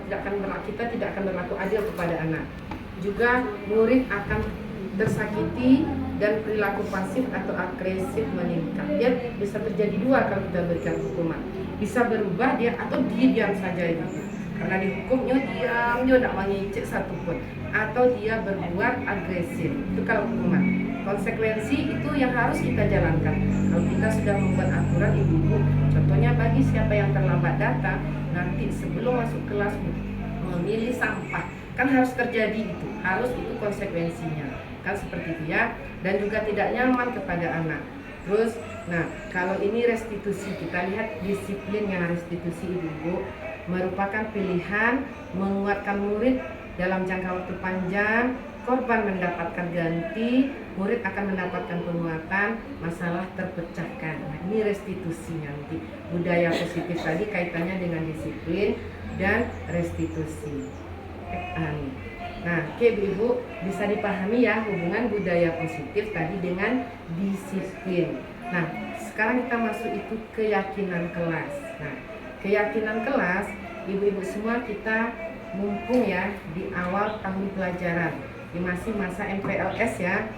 kita tidak akan berlaku adil kepada anak. Juga murid akan tersakiti dan perilaku pasif atau agresif meningkat. Dia bisa terjadi dua kalau kita berikan hukuman. Bisa berubah dia atau dia diam saja itu. Karena dihukumnya diam, dia tidak mengicik satupun. Atau dia berbuat agresif. Itu kalau hukuman. Konsekuensi itu yang harus kita jalankan. Kalau kita sudah membuat aturan ibu-ibu, contohnya bagi siapa yang terlambat datang, nanti sebelum masuk kelas memilih sampah, kan harus terjadi itu, harus itu konsekuensinya, kan seperti itu ya. Dan juga tidak nyaman kepada anak. Terus, nah kalau ini restitusi, kita lihat disiplinnya restitusi ibu-ibu merupakan pilihan menguatkan murid dalam jangka waktu panjang. Korban mendapatkan ganti, murid akan mendapatkan penguatan, masalah terpecahkan. Nah, ini restitusi nanti. Budaya positif tadi kaitannya dengan disiplin dan restitusi. Nah, oke ibu bisa dipahami ya hubungan budaya positif tadi dengan disiplin. Nah, sekarang kita masuk itu keyakinan kelas. Nah, keyakinan kelas, ibu-ibu semua kita mumpung ya di awal tahun pelajaran. Di masih masa MPLS ya.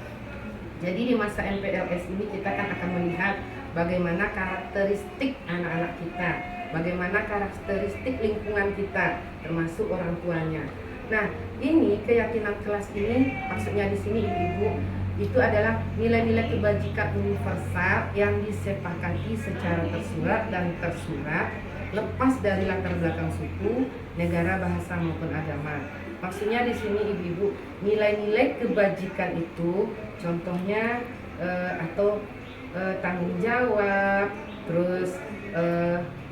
Jadi di masa MPLS ini kita akan melihat bagaimana karakteristik anak-anak kita, bagaimana karakteristik lingkungan kita, termasuk orang tuanya. Nah, ini keyakinan kelas ini maksudnya di sini ibu-ibu itu adalah nilai-nilai kebajikan universal yang disepakati secara tersurat dan tersurat, lepas dari latar belakang suku, negara, bahasa maupun agama. Maksudnya di sini ibu-ibu nilai-nilai kebajikan itu contohnya tanggung jawab, terus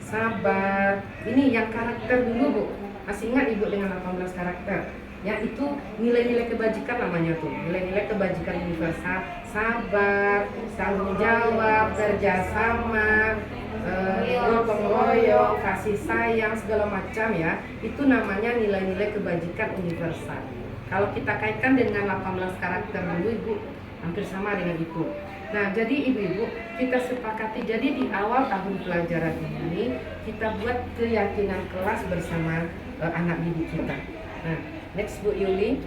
sabar. Ini yang karakter dulu Bu. Masih ingat ibu dengan 18 karakter? Ya itu nilai-nilai kebajikan namanya tuh. Nilai-nilai kebajikan universal, sabar, tanggung jawab, kerjasama, gotong royong, kasih sayang, segala macam ya. Itu namanya nilai-nilai kebajikan universal. Kalau kita kaitkan dengan 18 karakter dulu ibu, hampir sama dengan itu. Nah jadi ibu-ibu kita sepakati, jadi di awal tahun pelajaran ini kita buat keyakinan kelas bersama anak didik kita. Nah next Bu Yuli.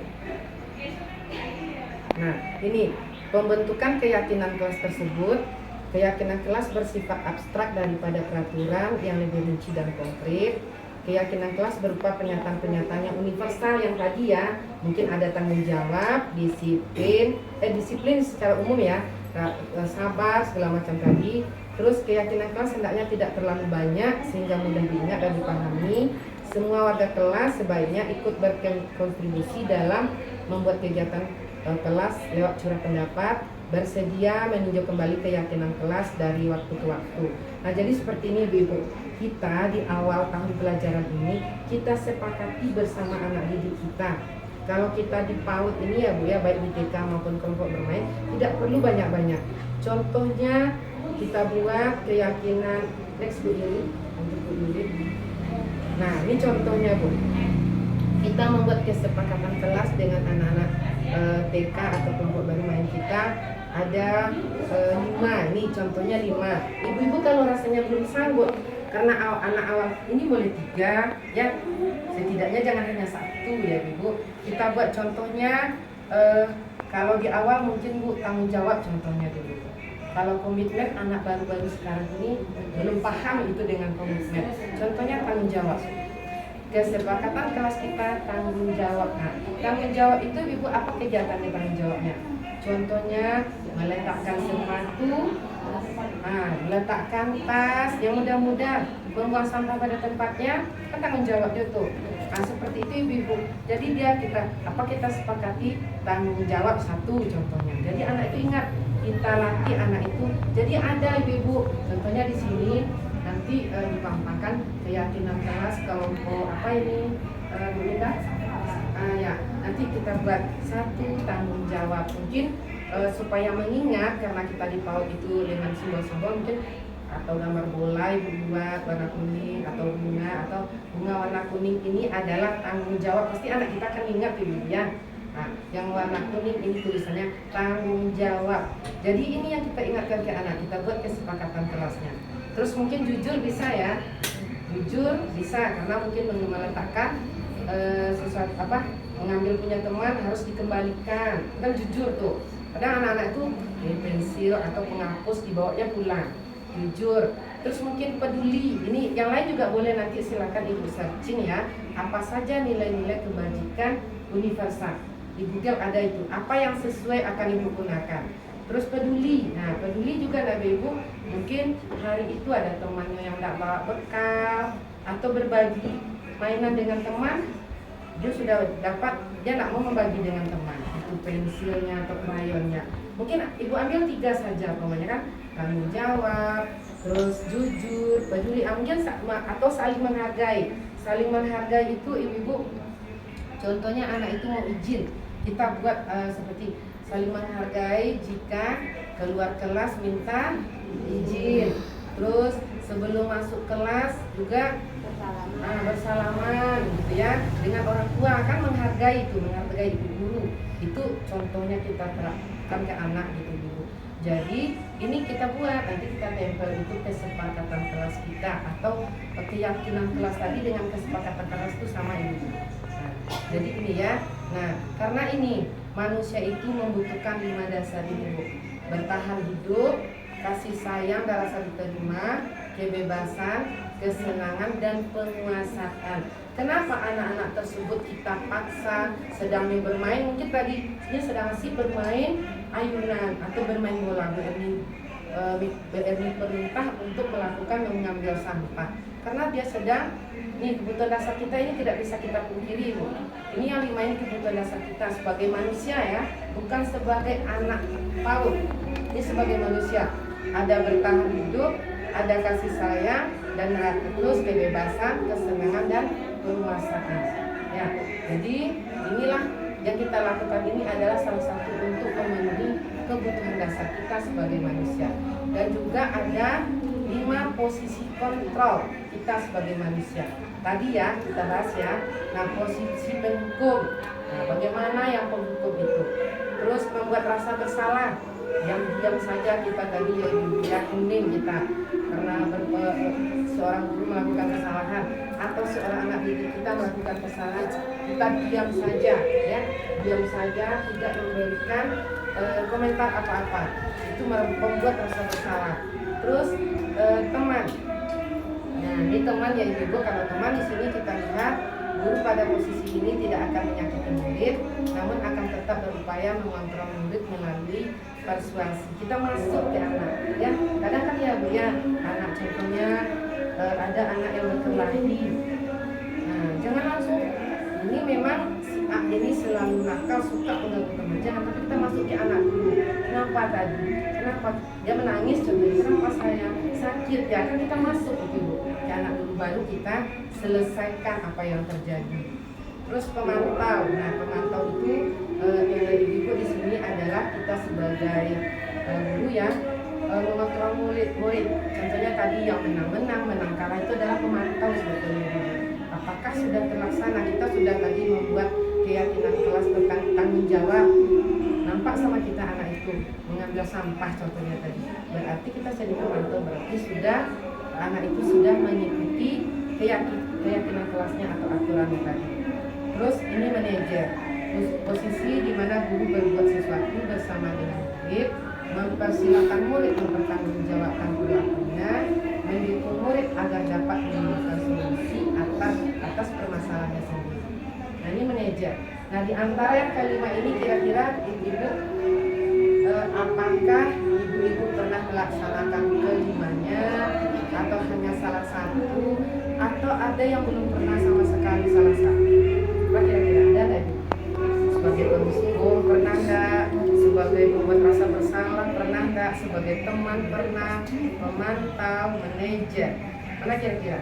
Nah ini pembentukan keyakinan kelas tersebut. Keyakinan kelas bersifat abstrak daripada peraturan yang lebih rinci dan konkret. Keyakinan kelas berupa pernyataan-pernyataan yang universal yang tadi ya. Mungkin ada tanggung jawab, disiplin secara umum ya, sabar, segala macam tadi. Terus keyakinan kelas hendaknya tidak terlalu banyak sehingga mudah diingat dan dipahami. Semua warga kelas sebaiknya ikut berkontribusi dalam membuat kegiatan kelas lewat curah pendapat, bersedia meninjau kembali keyakinan kelas dari waktu ke waktu. Nah, jadi seperti ini Ibu-ibu, kita di awal tahun pelajaran ini kita sepakati bersama anak didik kita. Kalau kita di PAUD ini ya Bu ya, baik di TK maupun kelompok bermain, tidak perlu banyak-banyak. Contohnya kita buat keyakinan, next Bu Yuli, untuk Bu Yuli. Nah, ini contohnya Bu. Kita membuat kesepakatan kelas dengan anak-anak TK atau kelompok bermain kita ada 5. Ini contohnya 5. Ibu-ibu kalau rasanya belum sanggup karena anak awal ini boleh 3 ya, setidaknya jangan hanya 1 ya Ibu. Kita buat contohnya kalau di awal mungkin Bu tanggung jawab contohnya dulu. Kalau komitmen anak baru-baru sekarang ini belum paham itu dengan komitmen. Contohnya tanggung jawab. Kesepakatan kelas kita tanggung jawab. Nah, tanggung jawab itu Ibu apa kegiatannya tanggung jawabnya? Contohnya meletakkan sepatu, meletakkan tas yang mudah-mudah, membuang sampah pada tempatnya, kan tanggung jawab dia tuh. Nah, seperti itu Ibu. Jadi kita sepakati tanggung jawab 1 contohnya. Jadi anak itu ingat, kita latih anak itu. Jadi ada Ibu, contohnya di sini nanti dipampangkan keyakinan kelas kelompok apa ini Bu Linda? Ya, nanti kita buat 1 tanggung jawab mungkin supaya mengingat karena kita di PAUD itu dengan simbol-simbol mungkin atau gambar bola Ibu buat warna kuning atau bunga warna kuning ini adalah tanggung jawab, pasti anak kita akan ingat Ibu ya. Nah, yang warna kuning ini tulisannya tanggung jawab. Jadi ini yang kita ingatkan ke anak, kita buat kesepakatan kelasnya. Terus mungkin jujur bisa ya, jujur bisa karena mungkin meletakkan sesuatu mengambil punya teman harus dikembalikan, kan jujur tuh. Kadang anak-anak itu pensil atau penghapus dibawanya pulang, jujur. Terus mungkin peduli, ini yang lain juga boleh nanti silakan Ibu searching ya, apa saja nilai-nilai kebajikan universal. Di Google ada itu, apa yang sesuai akan Ibu gunakan. Terus peduli, nah peduli juga Ibu, mungkin hari itu ada temannya yang tidak bawa bekal atau berbagi mainan dengan teman, dia sudah dapat, dia tidak mau membagi dengan teman, itu pensilnya atau krayonnya. Mungkin Ibu ambil 3 saja, pokoknya kan tanggung jawab, terus jujur, peduli, mungkin atau saling menghargai. Saling menghargai itu Ibu, contohnya anak itu mau izin, kita buat seperti saling menghargai jika keluar kelas minta izin. Terus sebelum masuk kelas juga bersalaman gitu ya dengan orang tua, kan menghargai ibu guru. Itu contohnya kita terapkan ke anak gitu Ibu. Jadi ini kita buat, nanti kita tempel itu kesepakatan kelas kita atau keyakinan kelas tadi dengan kesepakatan kelas itu sama Ibu. Nah, jadi ini ya. Nah, karena ini manusia itu membutuhkan 5 dasar ini Bu. Bertahan hidup, kasih sayang dan rasa diterima, kebebasan, kesenangan dan penguasaan. Kenapa anak-anak tersebut kita paksa sedang bermain? Mungkin tadi dia sedang asik bermain ayunan atau bermain bola, BRI perintah untuk melakukan mengambil sampah. Karena dia sedang, nih kebutuhan dasar kita ini tidak bisa kita pungkiri Bu. Ini yang 5 ini kebutuhan dasar kita sebagai manusia ya, bukan sebagai anak PAUD. Ini sebagai manusia, ada bertahan hidup, ada kasih sayang, dan terus kebebasan, kesenangan dan penguasaan. Ya, jadi inilah yang kita lakukan ini adalah salah satu untuk memenuhi kebutuhan dasar kita sebagai manusia. Dan juga ada 5 posisi kontrol kita sebagai manusia. Tadi ya kita bahas ya. Nah, posisi penghukum. Nah, bagaimana yang penghukum itu? Terus membuat rasa bersalah. Yang diam saja kita tadi ya kuning kita karena seorang guru melakukan kesalahan atau seorang anak didik kita melakukan kesalahan, kita diam saja ya, diam saja, tidak memberikan komentar apa-apa, itu membuat rasa bersalah. Terus teman, nah ini teman ya Ibu, kalau teman di sini kita lihat guru pada posisi ini tidak akan menyakiti murid, namun akan tetap berupaya mengontrol murid melalui persuasi. Kita masuk ke anak, ya. Kadang kan ya Bu ya, anak contohnya ada anak yang berkelahi. Nah, jangan langsung. Ini memang si A ini selalu nakal, suka mengganggu teman. Jangan, tapi kita masuk ke anak dulu. Kenapa lupa tadi. Kenapa? Dia menangis contohnya, kenapa saya sakit ya? Kan kita masuk Ibu. Ya, anak dulu baru kita selesaikan apa yang terjadi. Terus pemantau. Nah, pemantau itu Ibu di sini adalah kita sebagai guru ya, mengontrol murid. Contohnya tadi yang menang kalah itu adalah pemantau sebetulnya. Apakah sudah terlaksana? Kita sudah tadi membuat keyakinan kelas tentang tanggung jawab. Nampak sama kita anak itu mengambil sampah contohnya tadi. Berarti kita jadi pemantau, berarti sudah anak itu sudah mengikuti keyakinan kelasnya atau aturannya tadi. Terus ini manajer, posisi di mana guru berbuat sesuatu bersama dengan murid, mempersilahkan murid mempertanggungjawabkan perilakunya, mendukung murid agar dapat menemukan solusi atas permasalahannya sendiri. Nah, ini manajer. Nah, di antara yang kelima ini kira-kira ibu-ibu apakah ibu-ibu pernah melaksanakan kelimanya atau hanya salah satu atau ada yang belum pernah sama sekali salah satu? Apa kira-kira ada nggak ibu? Sebagai pemukul pernah nggak? Sebagai pembuat rasa bersalah pernah nggak? Sebagai teman pernah? Pemantau, manajer pernah kira-kira?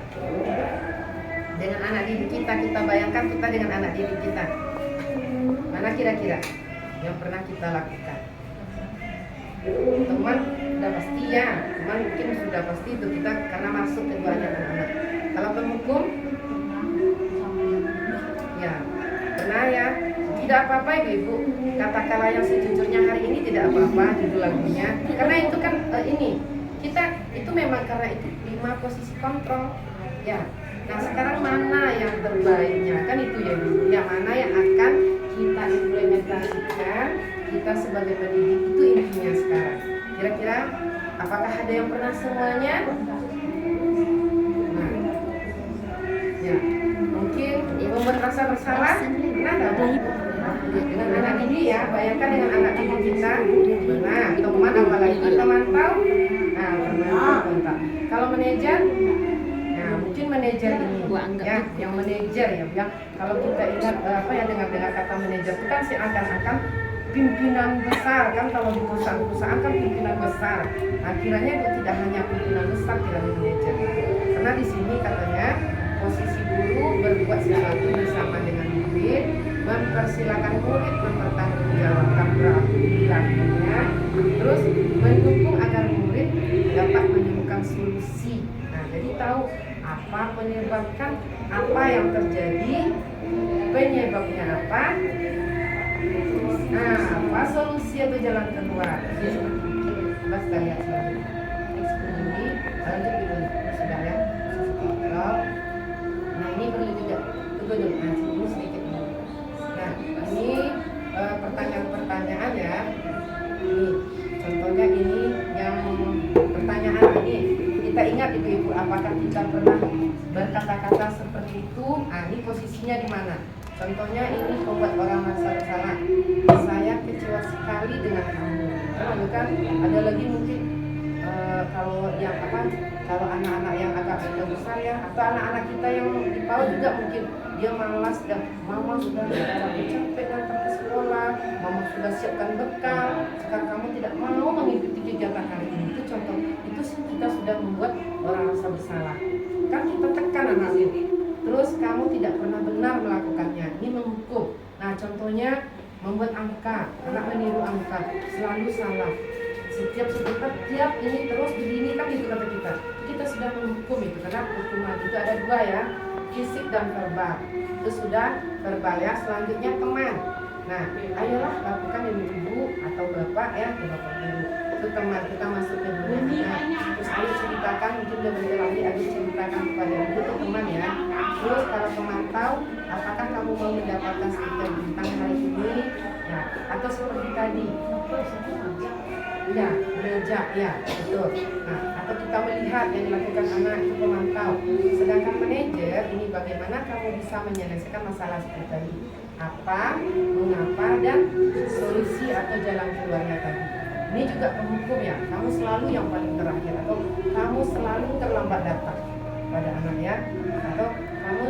Dengan anak didik kita bayangkan kita dengan anak didik kita. Mana kira-kira yang pernah kita lakukan? Teman sudah pasti ya, teman mungkin sudah pasti itu kita karena masuk keduanya anak-anak. Kalau penghukum, ya pernah ya. Tidak apa-apa ibu-ibu, katakanlah yang sejujurnya hari ini tidak apa-apa judul lagunya. Karena itu kan ini kita itu memang karena itu 5 posisi kontrol, ya. Nah sekarang mana yang terbaiknya kan itu ya ibu, yang mana yang akan kita implementasikan kita sebagai pendidik itu intinya sekarang. Kira-kira apakah ada yang pernah semuanya? Nah, ya mungkin membuat rasa bersalah pernah nggak? Dengan anak didik ya, bayangkan dengan anak didik kita, nah teman apalagi kita mantau, nah pernah. Kalau manajer, nah mungkin manajer ini ya, yang manajer ya, kalau kita ingat apa ya dengar kata manajer itu kan seakan-akan pimpinan besar kan, kalau di perusahaan kan pimpinan besar. Akhirnya itu tidak hanya pimpinan besar, tidak hanya manajer. Karena di sini katanya posisi guru berbuat sesuatu bersama dengan murid, mempersilahkan murid mempertanggungjawabkan perilakunya, terus mendukung agar murid dapat menemukan solusi. Nah, jadi tahu apa penyebabkan apa yang terjadi, penyebabnya apa, nah apa solusi atau jalan keluar. Coba kita lihat selanjutnya. Ini lanjut dulu sudah ya. Nah ini perlu juga tunggu dulu. Nah ini sedikit dulu. Nah ini pertanyaan-pertanyaan ya. Ini contohnya ini yang pertanyaan ini kita ingat ibu-ibu, apakah kita pernah berkata-kata seperti itu? Nah ini posisinya di mana? Contohnya ini membuat orang merasa bersalah. Saya kecewa sekali dengan kamu. Lalu kan ada lagi mungkin kalau yang apa? Kalau anak-anak yang agak besar ya, atau anak-anak kita yang di PAUD juga mungkin dia malas dan mama sudah capek-capek datang ke sekolah, mama sudah siapkan bekal, sekarang kamu tidak mau mengikuti kegiatan hari ini. Itu contoh, itu kita sudah membuat orang rasa bersalah. Kan kita tekan anak ini. Terus kamu tidak pernah benar melakukannya, ini menghukum. Nah contohnya membuat angka, anak meniru angka, selalu salah. Setiap ini terus begini kan itu kata kita sudah menghukum itu, karena hukuman itu ada 2 ya, fisik dan verbal. Itu sudah verbal ya, selanjutnya teman. Nah ayolah lakukan ibu atau bapak ya, bapak guru itu teman, kita masuk ke dunia. Nah, terus ayo ceritakan, mungkin udah bentar lagi ayo ceritakan kepada ibu itu teman ya. Terus kalau pemantau, apakah kamu mau mendapatkan stiker bintang hari ini? Nah, atau seperti tadi ya, mengajak ya, betul. Nah, atau kita melihat yang dilakukan anak itu pemantau. Sedangkan manajer ini bagaimana kamu bisa menyelesaikan masalah seperti tadi? Apa, mengapa, dan solusi atau jalan keluarnya tadi. Ini juga penghukum ya, kamu selalu yang paling terakhir atau kamu selalu terlambat datang pada anak ya, atau kamu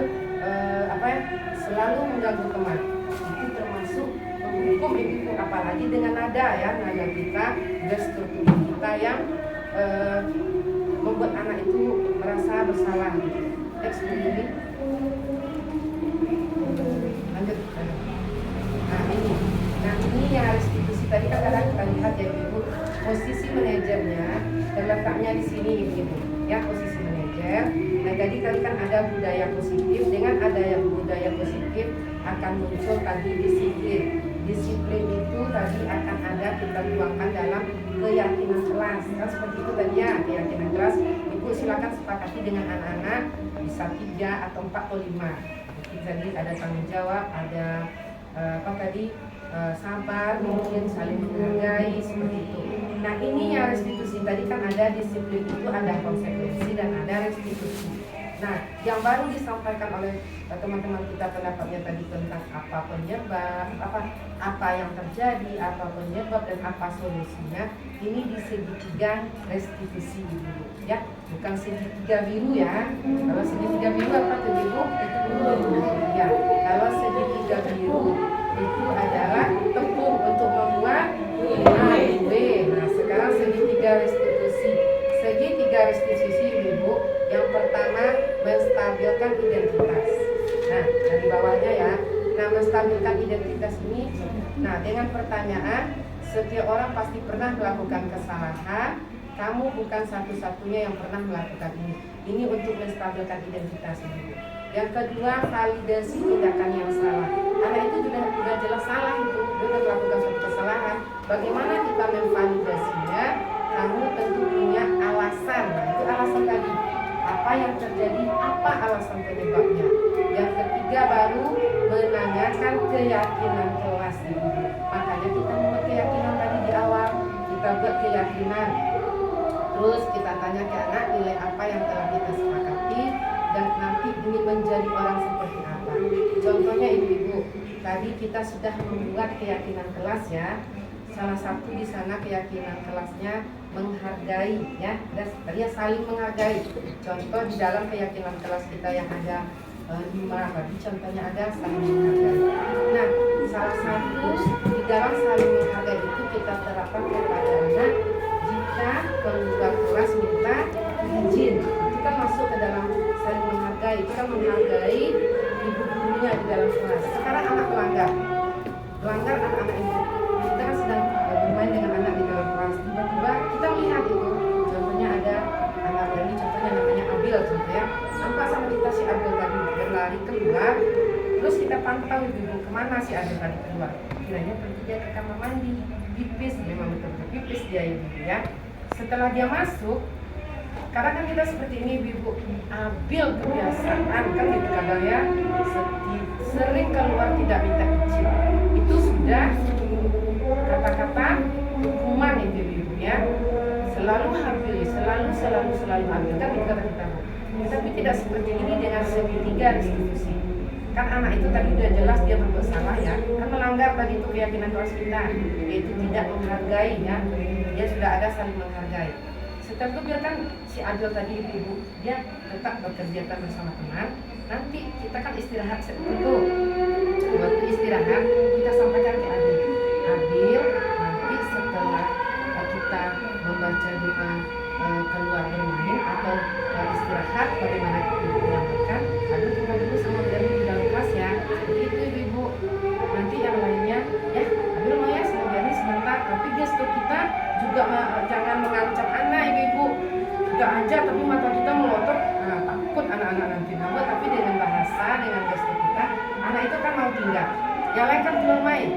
selalu mengganggu teman. Itu termasuk menghukum ibu, apalagi dengan nada ya, nada kita, gestur tubuh kita yang membuat anak itu merasa bersalah. Next ini, lanjut. Nah ini yang restitusi tadi kan kadang kita lihat ya ibu, posisi manajernya terletaknya di sini ibu, ya posisi manajer. Nah tadi kan ada budaya positif, dengan adanya budaya positif akan muncul tadi disiplin. Disiplin itu tadi akan ada kita tuangkan dalam keyakinan kelas, kan seperti itu tadi ya, keyakinan kelas. Ibu silakan sepakati dengan anak-anak, bisa 3 atau 4 atau 5. Jadi ada tanggung jawab, ada sabar, mungkin saling menghargai, seperti itu. Nah ini yang restitusi tadi kan ada disiplin itu, ada konsekuensi dan ada restitusi. Nah yang baru disampaikan oleh teman-teman kita pendapatnya tadi tentang apa penyebab, apa yang terjadi, apa penyebab dan apa solusinya. Ini di segitiga restitusi dulu, ya, bukan segitiga biru ya. Kalau segitiga biru apa tuh ibu? Itu ya. Kalau segitiga biru itu adalah tepung untuk membuat B. Nah sekarang segitiga restitusi. Segitiga restitusi ibu, yang pertama menstabilkan identitas. Nah dari bawahnya ya. Nah menstabilkan identitas ini, nah dengan pertanyaan, setiap orang pasti pernah melakukan kesalahan. Kamu bukan satu-satunya yang pernah melakukan ini. Ini untuk menstabilkan identitas ibu. Yang kedua, validasi tindakan yang salah. Anak itu sudah jelas salah, itu dia sudah melakukan suatu kesalahan. Bagaimana kita memvalidasinya? Kamu tentu punya alasan. Nah, itu alasan tadi. Apa yang terjadi? Apa alasan penyebabnya? Yang ketiga baru menanyakan keyakinan kelas ibu. Makanya kita membuat keyakinan tadi di awal. Kita buat keyakinan. Terus kita tanya ke anak nilai apa yang telah kita sepakati dan nanti ingin menjadi orang seperti apa. Contohnya ibu-ibu, tadi kita sudah membuat keyakinan kelas ya. Salah satu di sana keyakinan kelasnya menghargai ya, dia saling menghargai. Contoh di dalam keyakinan kelas kita yang ada 5 tadi contohnya ada saling menghargai. Nah, salah satu di dalam saling menghargai itu kita terapkan kepada anak. Jika keluar kelas minta izin, itu kan masuk ke dalam saling menghargai. Kita menghargai ibu gurunya di dalam kelas. Sekarang anak melanggar anak-anak ibu. Kita kan sedang bermain dengan anak di dalam kelas. Tiba-tiba kita melihat itu. Contohnya ada anak ini, contohnya namanya Abil, contohnya. Nampak sama kita si Abil tadi berlari keluar. Terus kita pantau ibu kemana si Abil tadi keluar. Kiranya pergi dia ke kamar mandi. Pipis, memang betul-betul pipis dia ibu ya. Setelah dia masuk, karena kan kita seperti ini ibu, Abil kebiasaan kan gitu kadang ya, sering keluar tidak minta izin. Itu sudah kata-kata hukuman itu ibu ya. Selalu Abil, selalu Abil kan itu kata kita. Tapi tidak seperti ini dengan segitiga restitusi. Kan anak itu tadi sudah jelas dia berbuat salah ya, kan melanggar tadi itu keyakinan kelas kita, yaitu tidak menghargai ya. Dia sudah ada saling menghargai. Setelah itu biarkan si Adil tadi ibu dia tetap berkegiatan bersama teman. Nanti kita kan istirahat itu. Waktu istirahat kita sampaikan ke Adil. Adil, nanti setelah kita membaca doa keluar bermain atau istirahat, bagaimana kita menyampaikan, Adil keluar dulu sama Adil di dalam kelas ya. Begitu ibu. Nanti yang lainnya ya Adil mau ya sebentar sebentar, tapi gestur kita juga jangan mengancam anak ibu. Tidak aja tapi mata kita melotot, takut anak-anak nanti nambah. Tapi dengan bahasa, dengan gestur kita, anak itu kan mau tinggal. Yang lain kan belum main.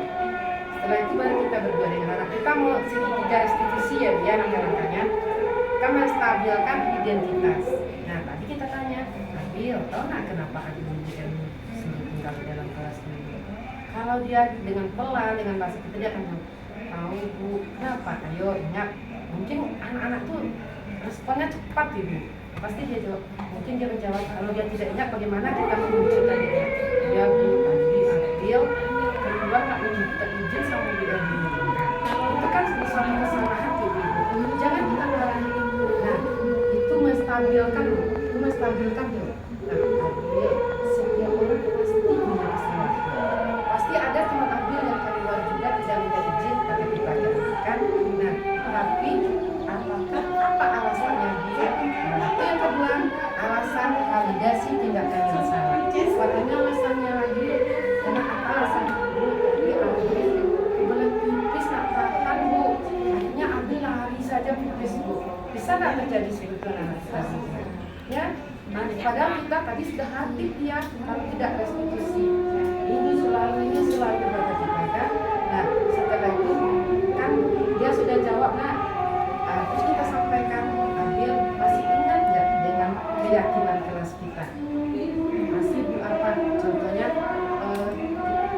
Setelah itu baru kita berdua dengan anak. Kita mau segitiga restitusi ya biar langkah-langkahnya. Kita menstabilkan identitas. Nah tadi kita tanya, Abil, tahu nggak kenapa Abil menjadikan sendiri tinggal di dalam kelas ini? Kalau dia dengan pelan, dengan bahasa kita dia akan tahu ibu, kenapa? Ayo ingat, mungkin anak-anak tuh responnya cepat ibu. Pasti dia jawab, mungkin dia menjawab. Kalau dia tidak ingat, bagaimana kita menunjuk tadi dia bu tadi Abil keluar nggak minta izin sama bu Edi. Itu kan suatu kesalahan ibu. Jangan kita marahi. Nah itu menstabilkan tuh. Nah Abil, setiap orang pasti punya kesalahan. Pasti ada teman Abil yang keluar alasannya lagi karena apa alasan ibu tadi habis kebelet pipis nak tahan bu, akhirnya ambil lari saja pipis bu. Bisa nggak terjadi sebetulnya Anastasia? Ya, nah, padahal kita tadi sudah hati dia kalau tidak restitusi. Ini selalu berkata-kata. Nah, setelah itu kan dia sudah jawab nak. Terus kita sampaikan, Abil masih ingat nggak dengan keyakinan kelas kita? Masih apa? Contohnya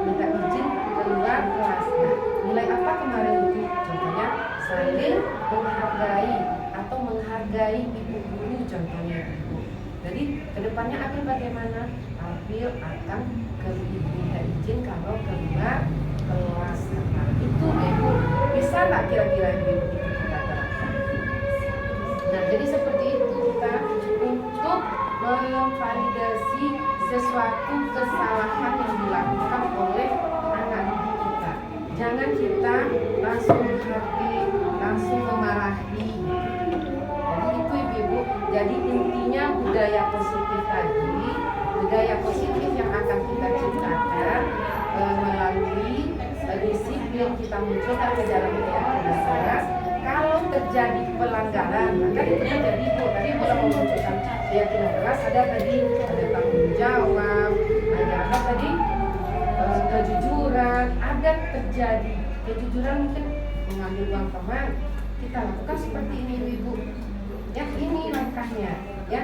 minta izin keluar kelas. Nah, nilai apa kemarin itu? Contohnya saling menghargai atau menghargai ibu guru contohnya ibu. Jadi kedepannya Abil bagaimana? Abil akan minta izin kalau keluar kelas. Nah, itu ibu bisa nggak kira-kira ibu kita terapkan? Nah, jadi seperti itu kita untuk memvalidasi sesuatu kesalahan yang dilakukan oleh anak didik kita. Jangan kita langsung hati, langsung memarahi. Jadi itu ibu-ibu. Jadi intinya budaya positif tadi, budaya positif yang akan kita ciptakan melalui disiplin kita munculkan ke dalam keyakinan keras. Kalau terjadi pelanggaran, maka itu terjadi bu. Tadi boleh memunculkan keyakinan keras. Ada tadi ada tanggung jawab, ada apa tadi kejujuran. Ada terjadi kejujuran mungkin mengambil uang teman. Kita lakukan seperti ini ibu. Ya ini langkahnya. Ya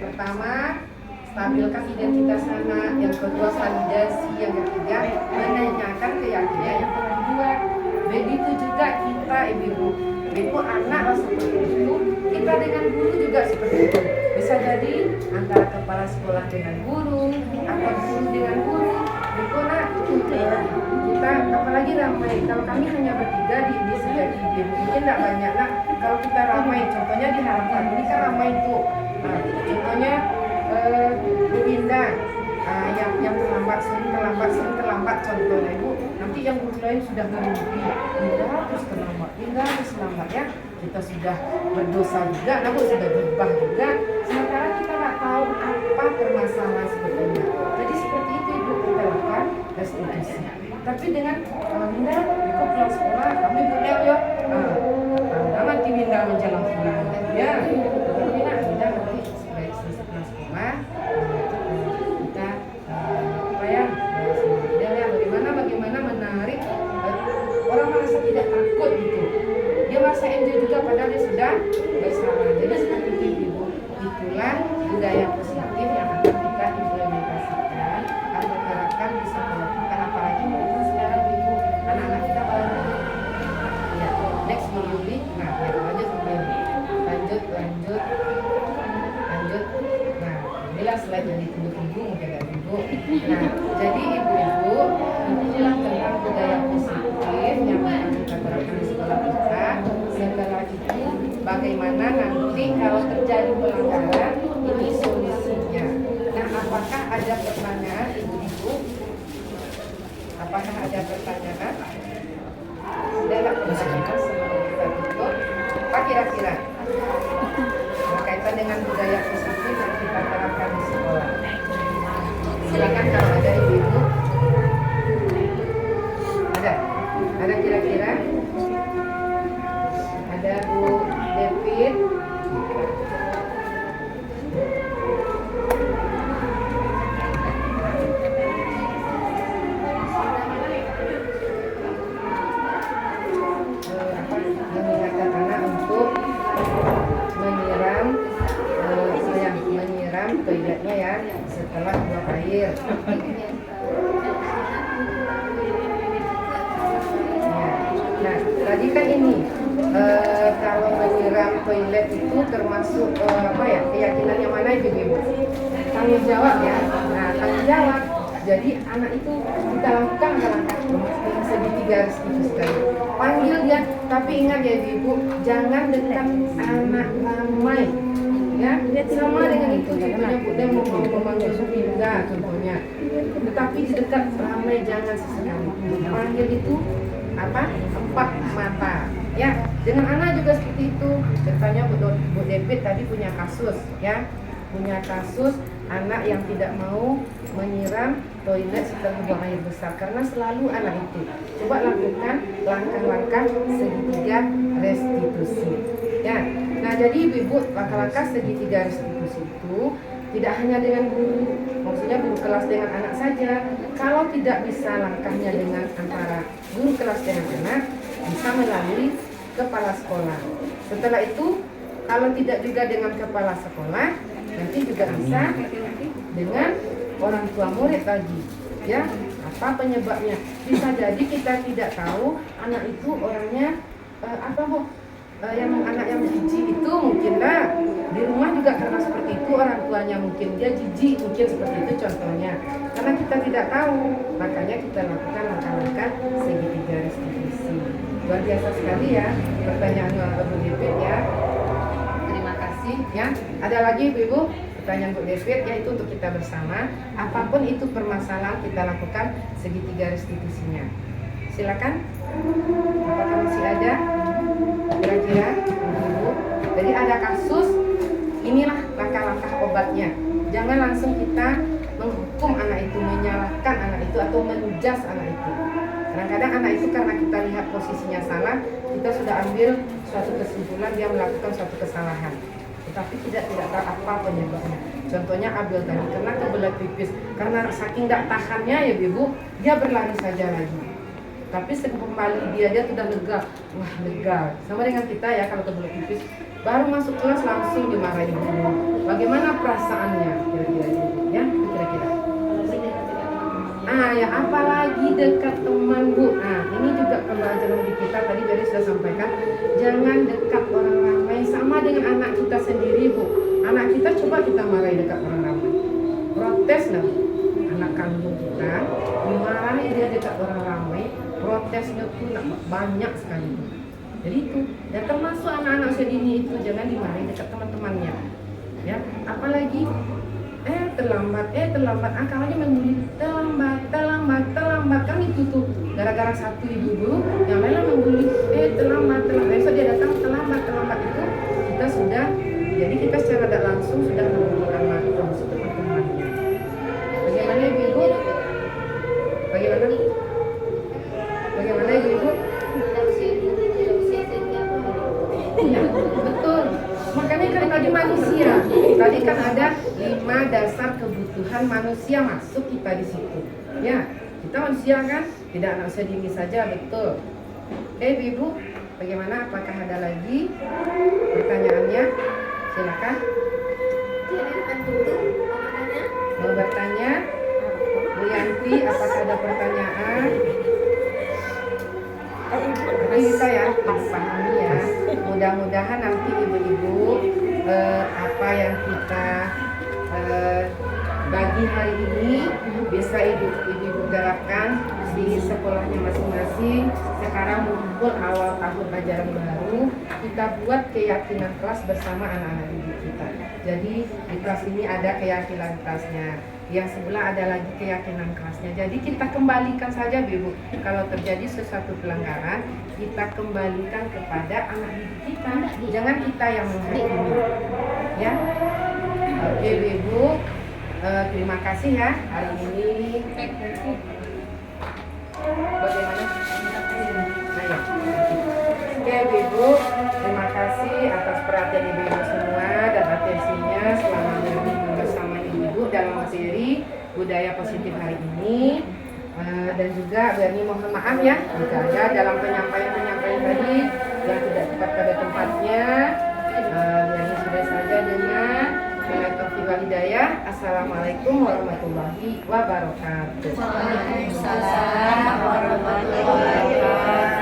pertama stabilkan identitas anak, yang kedua validasi, yang ketiga menanyakan keyakinan yang pernah dibuat. Begitu juga kita ibu-ibu, anak seperti itu, kita dengan guru juga seperti itu. Bisa jadi antara kepala sekolah dengan guru, atau guru dengan guru. Ibu nak, kita apalagi ramai. Kalau kami hanya bertiga di sejadi ibu, mungkin tidak banyak nak. Kalau kita ramai, contohnya di harapan ini kan ramai tuh. Nah, contohnya Bu Indah, yang sering terlambat contohnya ibu. Nanti yang guru lain sudah berhenti, Indah terus terlambat ya. Kita sudah berdosa juga, namun sudah berubah juga. Sementara kita nggak tahu apa permasalahan sebetulnya. Jadi seperti itu ibu kita lakukan restitusi. Tapi dengan Indah, ikut pulang sekolah, kami boleh ya. Nanti Indah menjelang pulang ya. Indah nanti setelah sekolah kita bagaimana menarik orang merasa tidak takut gitu. Dia merasa enjoy juga padahal dia sudah bersalah. Jadi seperti itu ibu. Itulah budaya positif yang akan kita implementasikan atau terapkan di sekolah kita. Apalagi mungkin sekarang ibu anak-anak kita baru ya next Juli. Nah ya, lanjut. Nah inilah slide yang ditunggu-tunggu mungkin dari ibu. Nah jadi ibu-ibu itulah tentang budaya positif yang akan kita terapkan di sekolah kita. Setelah itu bagaimana nanti kalau terjadi pelanggaran ini solusinya. Nah apakah ada pertanyaan ibu-ibu? Apakah ada pertanyaan? Ada pertanyaan sebelum kita tutup? Apa kira-kira berkaitan dengan budaya positif yang kita terapkan di sekolah? Silakan kalau ada ibu-ibu. Ada kira-kira? Ada Bu David. Mengingatkan anak untuk menyiram toiletnya ya setelah buang air. Nah, tadi kan ini kalau menyiram toilet itu termasuk keyakinan yang mana itu ibu? Tanggung jawab ya. Nah, tanggung jawab. Jadi anak itu kita lakukan langkah segitiga itu sekali. Panggil dia, tapi ingat ya ibu, jangan dekat anak ramai. Ya, sama dengan itu contohnya Bu Dem mau memanggil Supinda contohnya. Tetapi di dekat ramai jangan sesekali. Panggil itu empat mata ya. Dengan anak juga seperti itu. Contohnya Bu David tadi punya kasus ya, anak yang tidak mau menyiram toilet setelah buang air besar, karena selalu anak itu. Coba lakukan langkah-langkah segitiga restitusi. Ya. Nah, jadi ibu-ibu, langkah-langkah segitiga restitusi itu tidak hanya dengan guru, maksudnya guru kelas dengan anak saja. Kalau tidak bisa langkahnya dengan antara guru kelas dengan anak, bisa melalui kepala sekolah. Setelah itu, kalau tidak juga dengan kepala sekolah, nanti juga bisa dengan orang tua murid lagi. Ya, apa penyebabnya? Bisa jadi kita tidak tahu anak itu orangnya yang anak yang jijik itu mungkinlah di rumah juga karena seperti itu, orang tuanya mungkin dia jijik, mungkin seperti itu contohnya. Karena kita tidak tahu, makanya kita lakukan langkah-langkah segitiga restitusi. Luar biasa sekali ya pertanyaan Bu David ya. Terima kasih ya. Ada lagi Ibu pertanyaan Bu David, yaitu untuk kita bersama. Apapun itu permasalahan, kita lakukan segitiga restitusinya. Silakan. Apakah masih ada? Kira-kira Ibu. Jadi ada kasus, inilah langkah-langkah obatnya. Jangan langsung kita menghukum anak itu, menyalahkan anak itu atau menjas anak itu. Kadang-kadang anak itu karena kita lihat posisinya salah, kita sudah ambil suatu kesimpulan dia melakukan suatu kesalahan. Tetapi tidak tahu apa penyebabnya. Contohnya Abel tadi, karena kebelet pipis, karena saking tidak tahannya ya Ibu, dia berlari saja lagi. Tapi kembali dia sudah lega, wah lega. Sama dengan kita ya, kalau kebelet pipis, baru masuk kelas langsung dimarahi guru. Bagaimana perasaannya kira-kira Ibu? Ya, kira-kira. Ya apalagi dekat teman Bu. Nah ini juga pembelajaran di kita tadi dari sudah sampaikan, jangan dekat orang ramai. Sama dengan anak kita sendiri Bu. Anak kita coba kita marahi dekat orang ramai, protes lah. Anak kandung kita dimarahi dia dekat orang ramai, protesnya tuh banyak sekali Bu. Jadi itu, dan termasuk anak-anak sedini itu jangan dimarahi dekat teman-temannya. Ya, apalagi terlambat, kalanya membuli terlambat kan itu tuh gara-gara satu ibu guru yang lainnya membuli terlambat besok dia datang terlambat itu kita sudah, jadi kita secara tidak langsung sudah membuli anak termasuk teman-temannya. Bagaimana ibu? Bagaimana ibu? Ya, betul. Makanya kan tadi manusia, tadi kan ada 5 dasar kebutuhan manusia masuk kita di situ. Ya, kita manusia kan, tidak anak sedini saja, betul. Ibu, bagaimana? Apakah ada lagi pertanyaannya? Silakan. Mau bertanya? Bu Yanti, apakah ada pertanyaan? Ini bisa ya, dipahami ya. Mudah-mudahan nanti ibu-ibu apa yang kita bagi hari ini bisa ibu-ibu terapkan di sekolahnya masing-masing. Sekarang mumpul awal tahun ajaran baru, kita buat keyakinan kelas bersama anak-anak didik kita. Jadi di kelas ini ada keyakinan kelasnya, yang sebelah ada lagi keyakinan kelasnya. Jadi kita kembalikan saja Bu, kalau terjadi sesuatu pelanggaran, kita kembalikan kepada anak didik kita, jangan kita yang menghakimi. Ya, oke Bu, terima kasih ya hari ini. Bagaimana? Ayo. Oke Ibu, terima kasih atas perhatian Ibu semua dan atensinya selama minggu bersama Ibu dalam materi budaya positif hari ini. Dan juga Berni mohon maaf ya jika ada dalam penyampaian tadi yang tidak tepat pada tempatnya. Berni sudah saja dengan Taufiq wal Hidayah. Assalamualaikum warahmatullahi wabarakatuh. Waalaikumsalam warahmatullahi wabarakatuh.